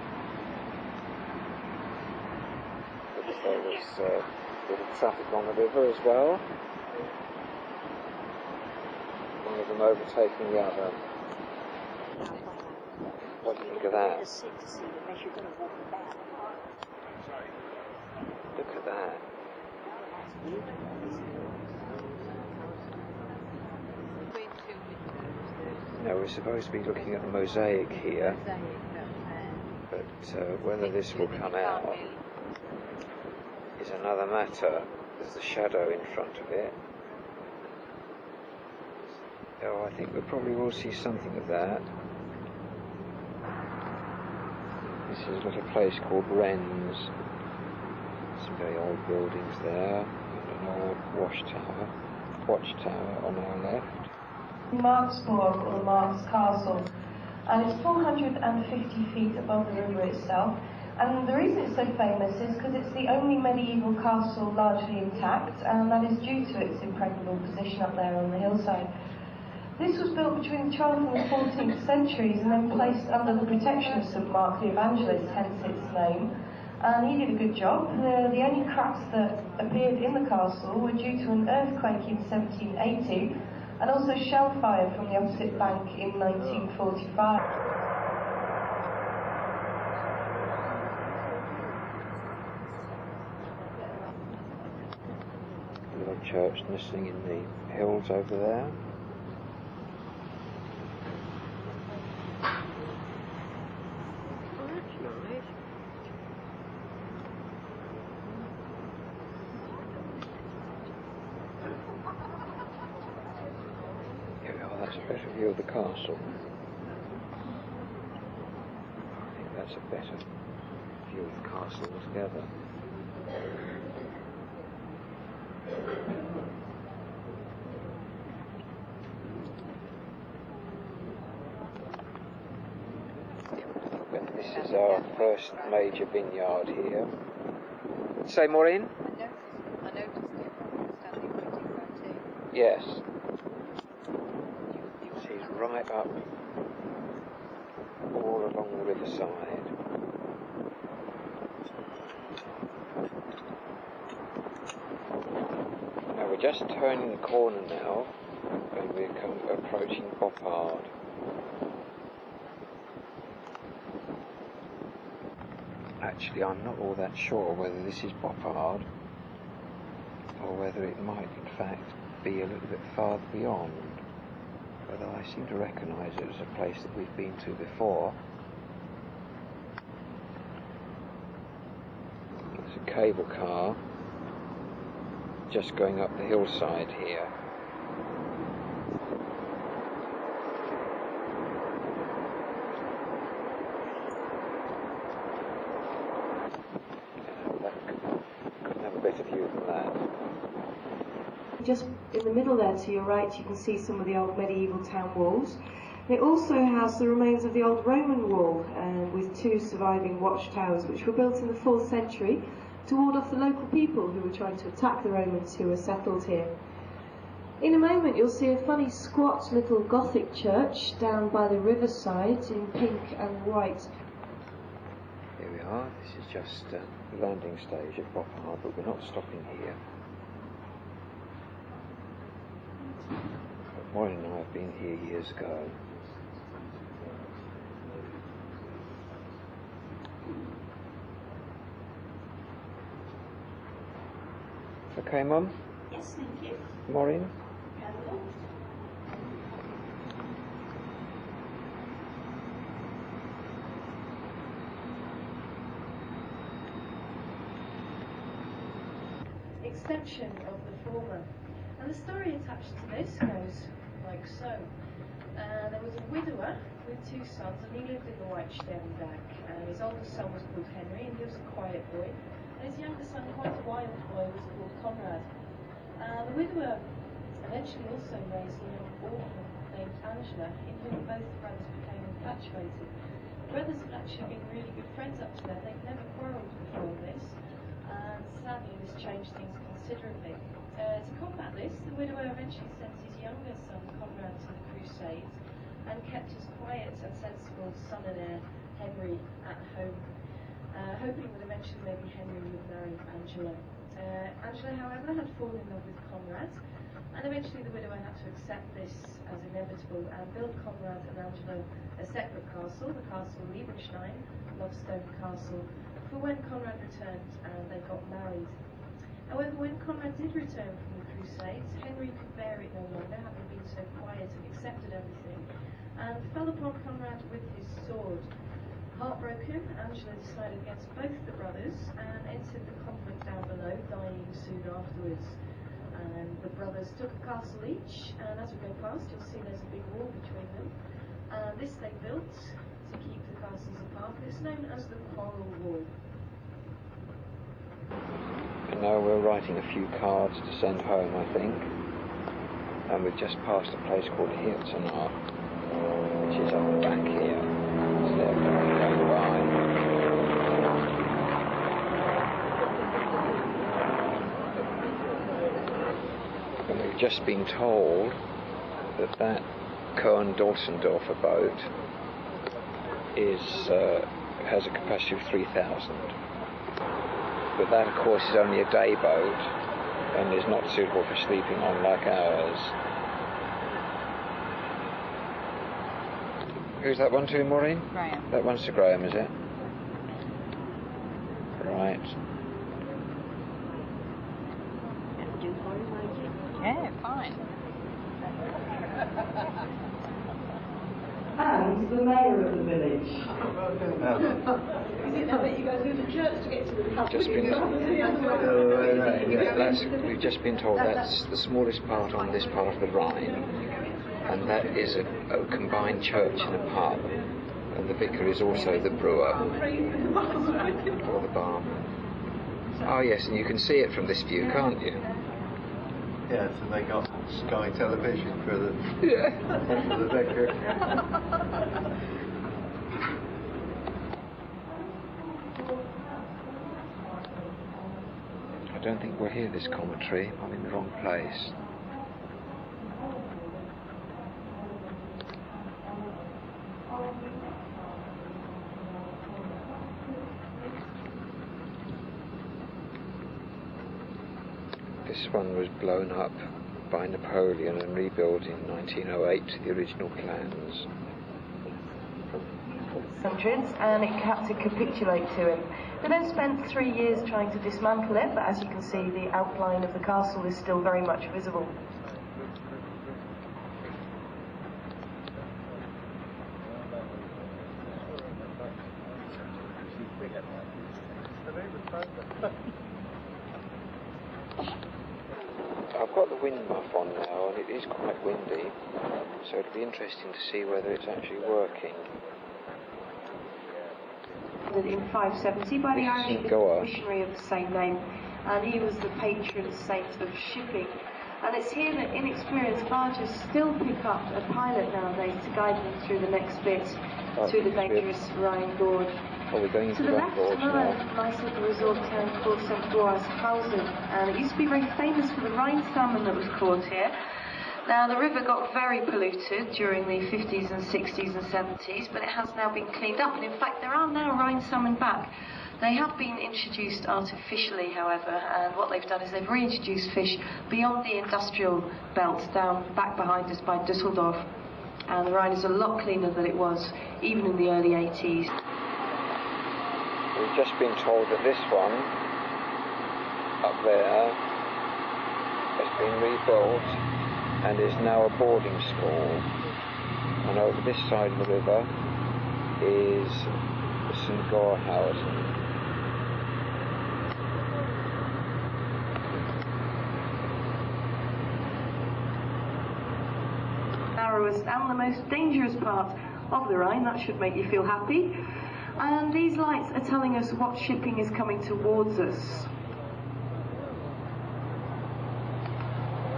Because there was a bit of traffic on the river as well. One of them overtaking the other. What do you think of that? Look at that. Now we're supposed to be looking at the mosaic here, but whether this will come out is another matter. There's a shadow in front of it. Oh, I think we probably will see something of that. This is a little place called Rennes. Some very old buildings there, and an old watchtower on our left. Marksburg, or Marks Castle, and it's 450 feet above the river itself. And the reason it's so famous is because it's the only medieval castle largely intact, and that is due to its impregnable position up there on the hillside. This was built between the 12th and the 14th centuries and then placed under the protection of St. Mark the Evangelist, hence its name. And he did a good job. The only cracks that appeared in the castle were due to an earthquake in 1780 and also shell fire from the opposite bank in 1945. Little church nestling in the hills over there. That's a better view of the castle. I think that's a better view of the castle altogether. This is our first major vineyard here. Say, Maureen? I noticed it standing waiting for our tea. Yes. She's right up all along the riverside. Now we're just turning the corner now and we're approaching Boppard. Actually, I'm not all that sure whether this is Boppard or whether it might in fact be a little bit farther beyond. Although I seem to recognise it as a place that we've been to before. There's a cable car just going up the hillside here. Couldn't have a better view than that. Just in the middle there to your right you can see some of the old medieval town walls. It also has the remains of the old Roman wall with two surviving watchtowers which were built in the 4th century to ward off the local people who were trying to attack the Romans who were settled here. In a moment you'll see a funny squat little Gothic church down by the riverside in pink and white. Here we are, this is just the landing stage at Boppard, but we're not stopping here. Maureen and I have been here years ago. Okay, Mum? Yes, thank you. Maureen? Extension of the former. And the story attached to this goes like so. There was a widower with 2 sons, and he lived in the White Sternberg. His oldest son was called Henry, and he was a quiet boy. And his younger son, quite a wild boy, was called Conrad. The widower eventually also raised a young orphan named Angela, in whom both brothers became infatuated. The brothers had actually been really good friends up to then. They'd never quarrelled before this. And sadly, this changed things considerably. To combat this, the widower eventually sent his younger son Conrad to the Crusades and kept his quiet and sensible son and heir Henry at home, hoping that eventually maybe Henry would marry Angela. Angela, however, had fallen in love with Conrad, and eventually the widower had to accept this as inevitable and build Conrad and Angela a separate castle, the castle Liebenstein, Lovestone Castle, for when Conrad returned and they got married. However, when Conrad did return from the Crusades, Henry could bear it no longer, having been so quiet and accepted everything, and fell upon Conrad with his sword. Heartbroken, Angela decided against both the brothers and entered the convent down below, dying soon afterwards. And the brothers took a castle each, and as we go past, you'll see there's a big wall between them. And this they built to keep the castles apart, and it's known as the Quarrel Wall. And now we're writing a few cards to send home, I think. And we've just passed a place called Hirzenau, which is up the back here. So they're going by. And we've just been told that that Cohen-Dolsendorfer boat has a capacity of 3,000. But that, of course, is only a day boat and is not suitable for sleeping on like ours. Who's that one to, Maureen? Graham. That one's to Graham, is it? Right. Yeah, fine. And the mayor of the village. Is it now that you go through the church to get to the pub? We've just been told that's the smallest part on this part of the Rhine, and that is a combined church and a pub, and the vicar is also the brewer, or the barman. Oh yes, and you can see it from this view, can't you? Yeah, so they got Sky Television for the for the vicar. I don't think we'll hear this commentary. I'm in the wrong place. This one was blown up by Napoleon and rebuilt in 1908 to the original plans. And it had to capitulate to him. They then spent 3 years trying to dismantle it, but as you can see, the outline of the castle is still very much visible. I've got the wind muff on now, and it is quite windy, so it'll be interesting to see whether it's actually working. In 570 by the Irish missionary of the same name, and he was the patron saint of shipping. And it's here that inexperienced barges still pick up a pilot nowadays to guide them through the next bit, through the dangerous Rhine Gorge. Oh, we're going to into the that left, gorge another now. nice little resort town called St. Boashausen, and it used to be very famous for the Rhine salmon that was caught here. Now, the river got very polluted during the 50s and 60s and 70s, but it has now been cleaned up, and in fact there are now Rhine salmon back. They have been introduced artificially, however, and what they've done is they've reintroduced fish beyond the industrial belt, down back behind us by Düsseldorf, and the Rhine is a lot cleaner than it was, even in the early 80s. We've just been told that this one, up there, has been rebuilt and is now a boarding school. And over this side of the river is St. Gorhausen. Narrowest and the most dangerous part of the Rhine. That should make you feel happy. And these lights are telling us what shipping is coming towards us.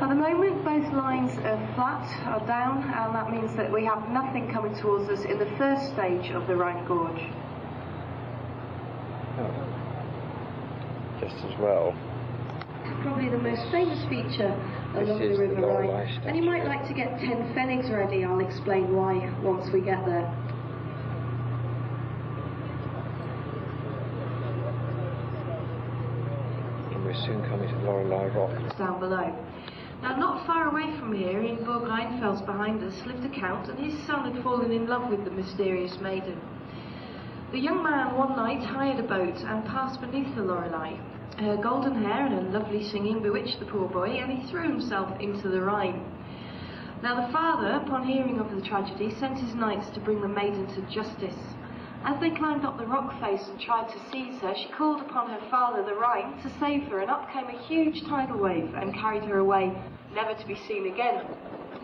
At the moment, both lines are flat, are down, and that means that we have nothing coming towards us in the first stage of the Rhine Gorge. Just as well. Probably the most famous feature along the River Rhine. And you might like to get 10 Pfennigs ready. I'll explain why once we get there. And we're soon coming to Lorelei Rock. Down below. Now, not far away from here, in Burg Rheinfels behind us, lived a count, and his son had fallen in love with the mysterious maiden. The young man one night hired a boat and passed beneath the Lorelei. Her golden hair and her lovely singing bewitched the poor boy, and he threw himself into the Rhine. Now the father, upon hearing of the tragedy, sent his knights to bring the maiden to justice. As they climbed up the rock face and tried to seize her, she called upon her father, the Rhine, to save her, and up came a huge tidal wave and carried her away, never to be seen again.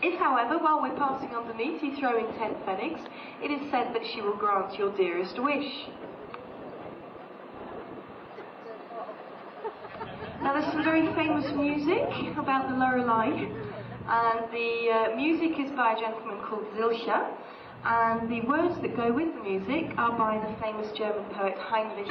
If, however, while we're passing underneath, you throw in 10 Pfennigs, it is said that she will grant your dearest wish. Now there's some very famous music about the Lorelei, and the music is by a gentleman called Zilcher, and the words that go with the music are by the famous German poet Heinrich.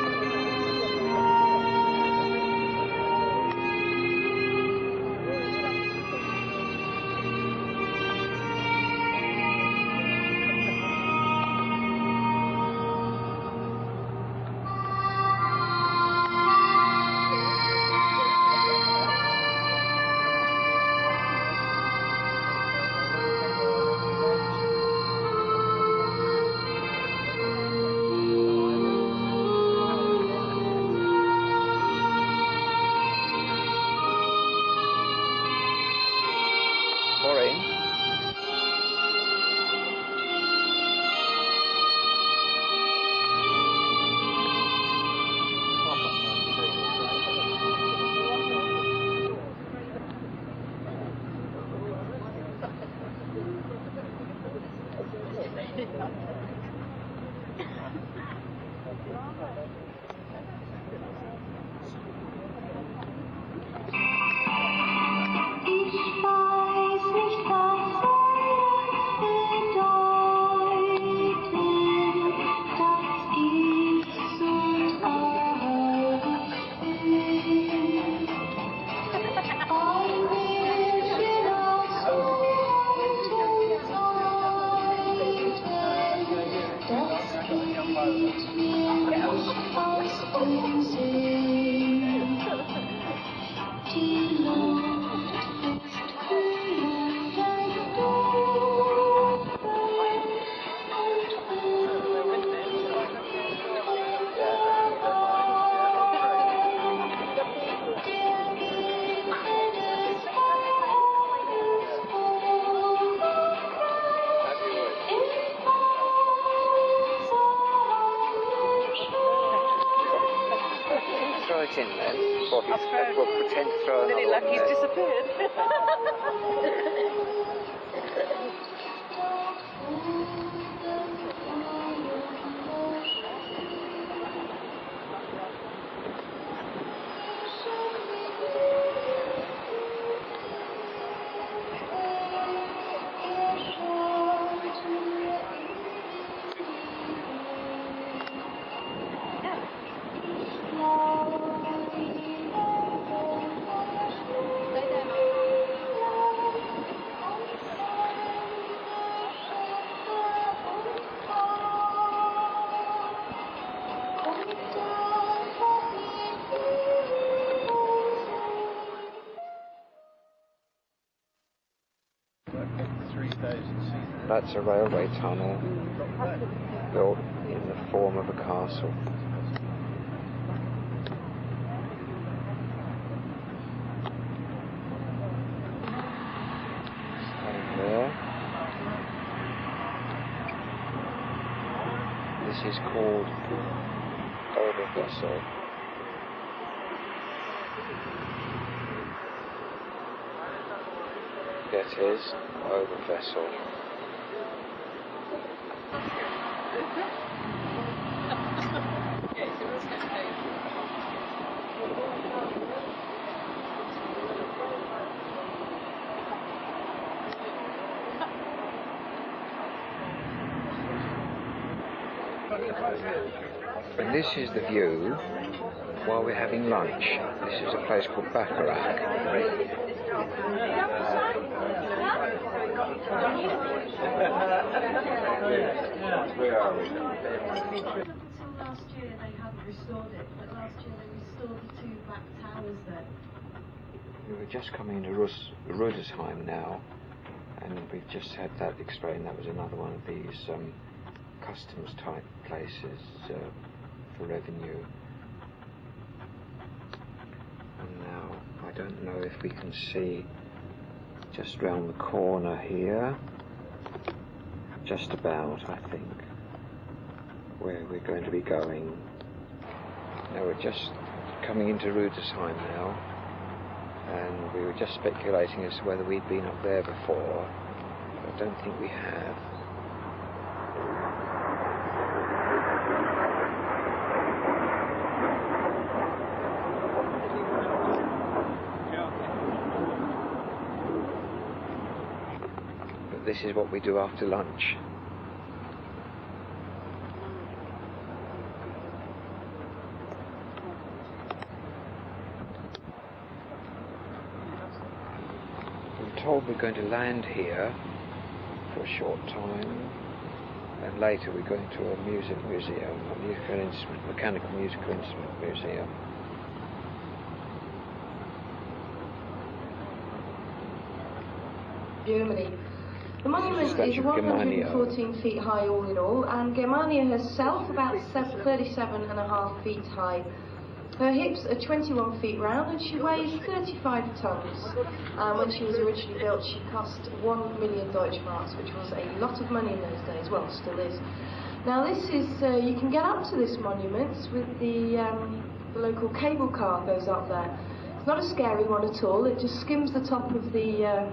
In then, we'll pretend to throw another one He's there. disappeared. That's a railway tunnel built in the form of a castle. This is called Obervessel. It is Obervessel. And this is the view while we're having lunch. This is a place called Bacharach. Where are we? Until last year they hadn't restored it, but last year they restored the two back towers there. We were just coming into Rudesheim now, and we've just had that explained. That was another one of these customs type places for revenue. And now I don't know if we can see just round the corner here, just about, I think, where we're going to be going. Now we're just coming into Rudesheim now, and we were just speculating as to whether we'd been up there before, but I don't think we have. But this is what we do after lunch. Told we're going to land here for a short time, and later we're going to a music museum, a mechanical musical instrument museum. Germany. The monument is 114 feet high all in all, and Germania herself about 37.5 feet high. Her hips are 21 feet round and she weighs 35 tons. When she was originally built, she cost 1 million Deutschmarks, which was a lot of money in those days. Well, still is. Now this is, you can get up to this monument with the local cable car goes up there. It's not a scary one at all. It just skims the top of the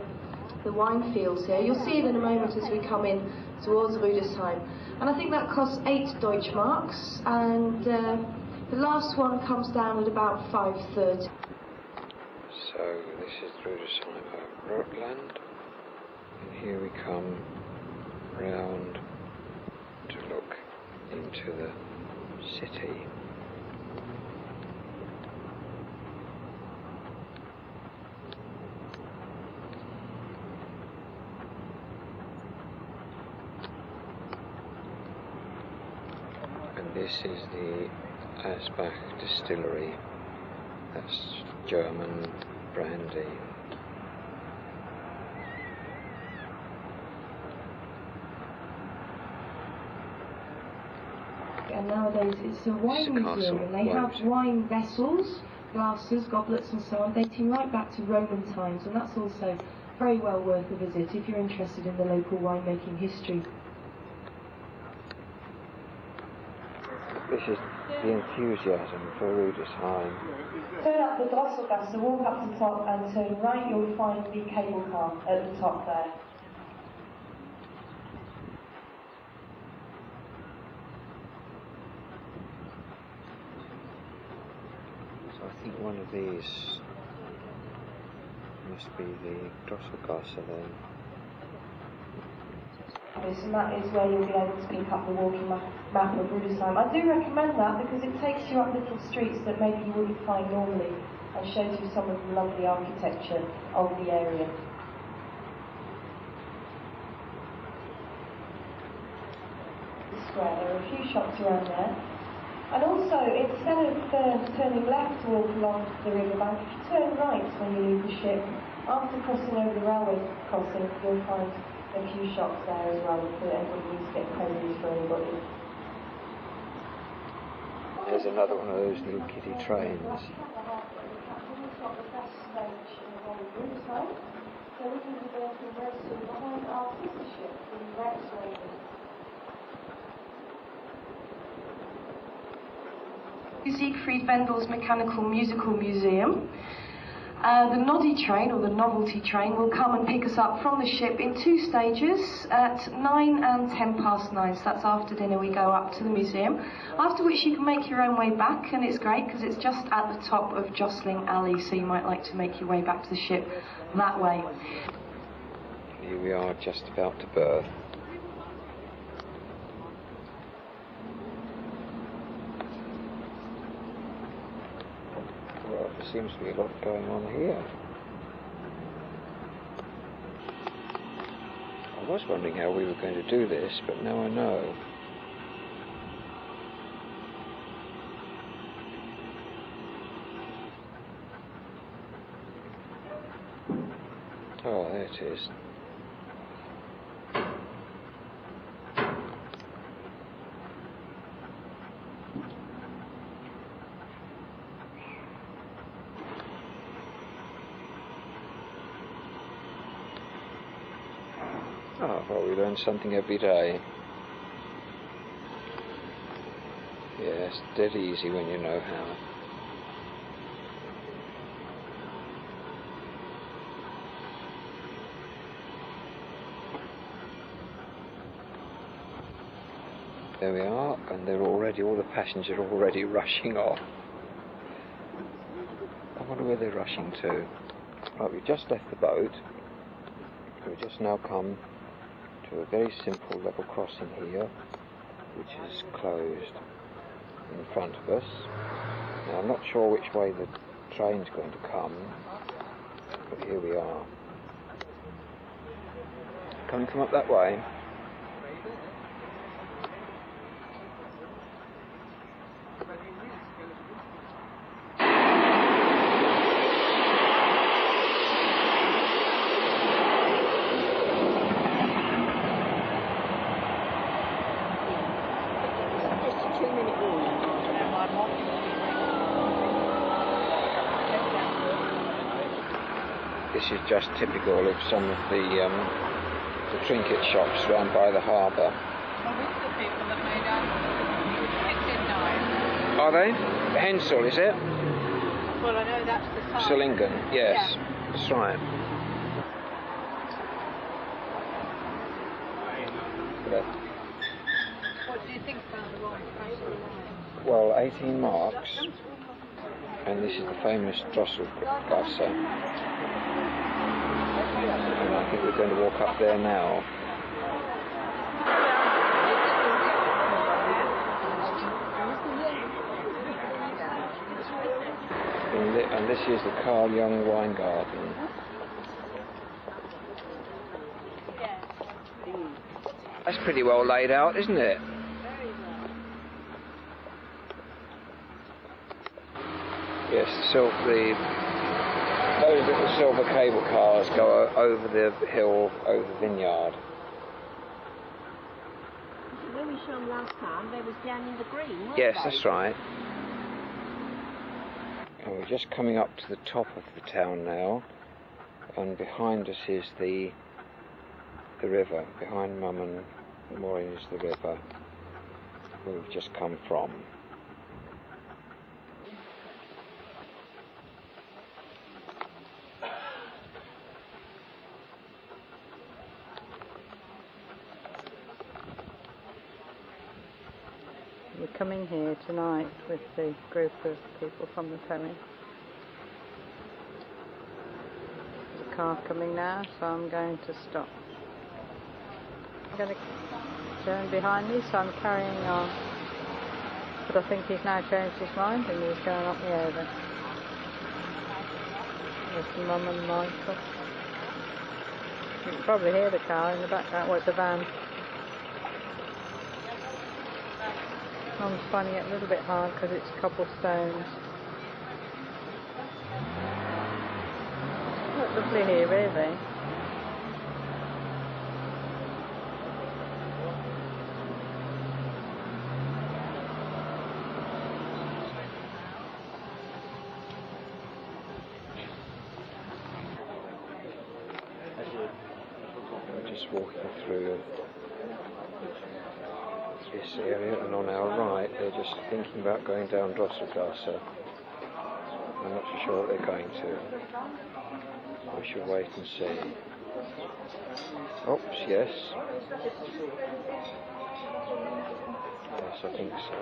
wine fields here. You'll see it in a moment as we come in towards Rudesheim. And I think that costs 8 Deutschmarks, and the last one comes down at about 5.30. So this is Rudesheimer Rotland, and here we come round to look into the city. And this is the Asbach distillery. That's German brandy. And nowadays it's a wine museum, and they have wine vessels, glasses, goblets and so on, dating right back to Roman times, and that's also very well worth a visit if you're interested in the local winemaking history. This is the enthusiasm for Rudesheim. Turn up the Drosselgasse, walk up to the top and turn right, you'll find the cable car at the top there. So I think one of these must be the Drosselgasse then. And that is where you'll be able to pick up the walking map of Rudesheim. I do recommend that because it takes you up little streets that maybe you wouldn't find normally and shows you some of the lovely architecture of the area. Square, there are a few shops around there. And also, instead of turning left to walk along the riverbank, if you turn right when you leave the ship, after crossing over the railway crossing, you'll find a few shops there as well for everybody to get cozies for anybody. There's another one of those little kiddie trains. Siegfried Vendel's Mechanical Musical Museum. The noddy train, or the novelty train, will come and pick us up from the ship in 2 stages at 9 and 10 past 9. So that's after dinner we go up to the museum, after which you can make your own way back, and it's great because it's just at the top of Jostling Alley, so you might like to make your way back to the ship that way. Here we are, just about to berth. Well, there seems to be a lot going on here. I was wondering how we were going to do this, but now I know. Oh, there it is. Oh, well, we learn something every day. Yeah, it's dead easy when you know how. There we are, and all the passengers are already rushing off. I wonder where they're rushing to. Right, we've just left the boat. We've just now come to a very simple level crossing here, which is closed in front of us. Now, I'm not sure which way the train's going to come, but here we are. Can't come up that way. This is just typical of some of the trinket shops round by the harbour. Are they? Hensel, is it? Well, I know that's the site. Solingen, yes, Yeah. that's right. What do you think about the wine price? Well, 18 marks, and this is the famous Drosselgasse. And I think we're going to walk up there now. And this is the Carl Jung Wine Garden. That's pretty well laid out, isn't it? Yes, those little silver cable cars go over the hill, over the vineyard. When we saw them last time, they was down in the green, weren't Yes, they? that's right. And we're just coming up to the top of the town now, and behind us is the river. Behind Mum and Maureen is the river where we've just come from. We're coming here tonight with the group of people from the towing. There's a car coming now, so I'm going to stop. I'm going to turn behind me, so I'm carrying on. But I think he's now changed his mind and he's going up the over. There's Mum and Michael. You can probably hear the car in the background. Well, it's a van. Mum's finding it a little bit hard because it's cobblestones. Quite lovely here, really. We're just walking through this area, and on our right they're just thinking about going down Drosselgasse. I'm not so sure what they're going to. We should wait and see. Oops, yes. Yes, I think so.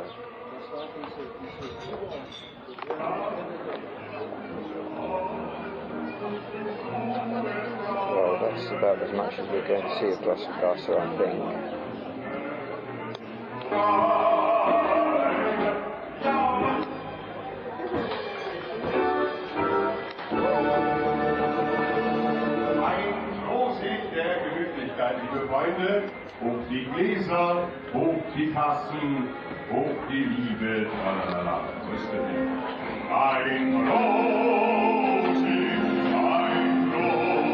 Well, that's about as much as we're going to see of Drosselgasse, I think. Liebe Freunde, hoch die Gläser, hoch die Tassen, hoch die Liebe, tralalala, rüstet dich. Ein Prosit, ein Prosit,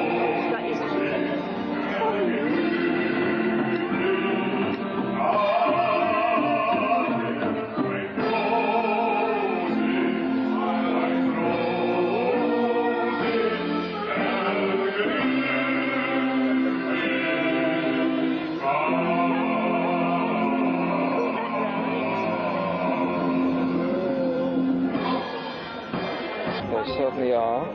They certainly are.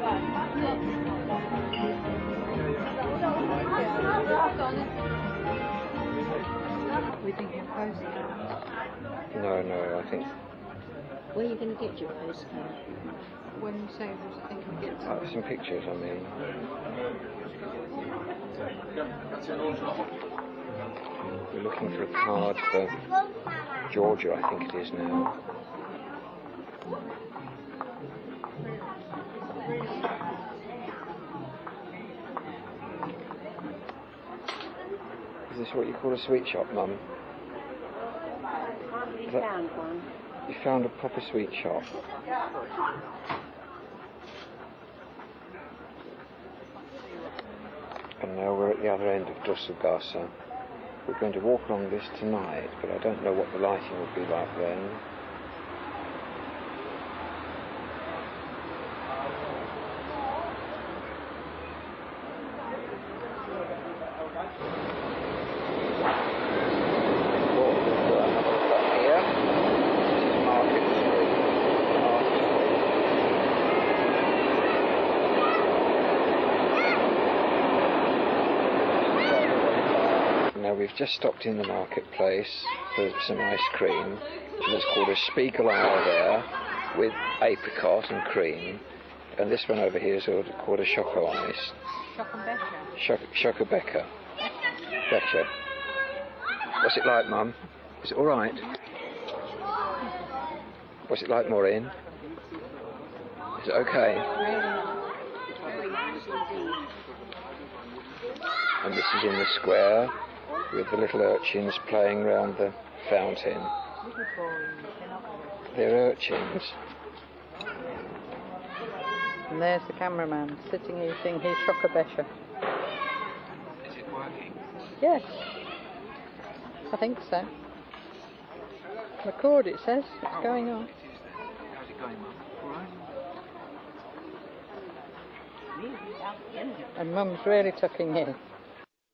We think your postcard. No, I think. Where are you going to get your postcard? When you say what I think I'll get Some pictures, I mean. We're looking for a card for Georgia, I think it is now. Is this what you call a sweet shop, Mum? We found one. You found a proper sweet shop? And now we're at the other end of Drosselgasse. We're going to walk along this tonight, but I don't know what the lighting will be like then. We've just stopped in the marketplace for some ice cream, and it's called a Spiegeleier there, with apricot and cream, and this one over here is called a Choco Ice. Schokobecher. Becher. What's it like, Mum? Is it all right? What's it like, Maureen? Is it okay? And this is in the square, with the little urchins playing round the fountain. They're urchins. And there's the cameraman sitting eating his Schokobecher. Is it working? Yes, I think so. Record, it says. It's going on. How's it going, Mum? All right? And Mum's really tucking in.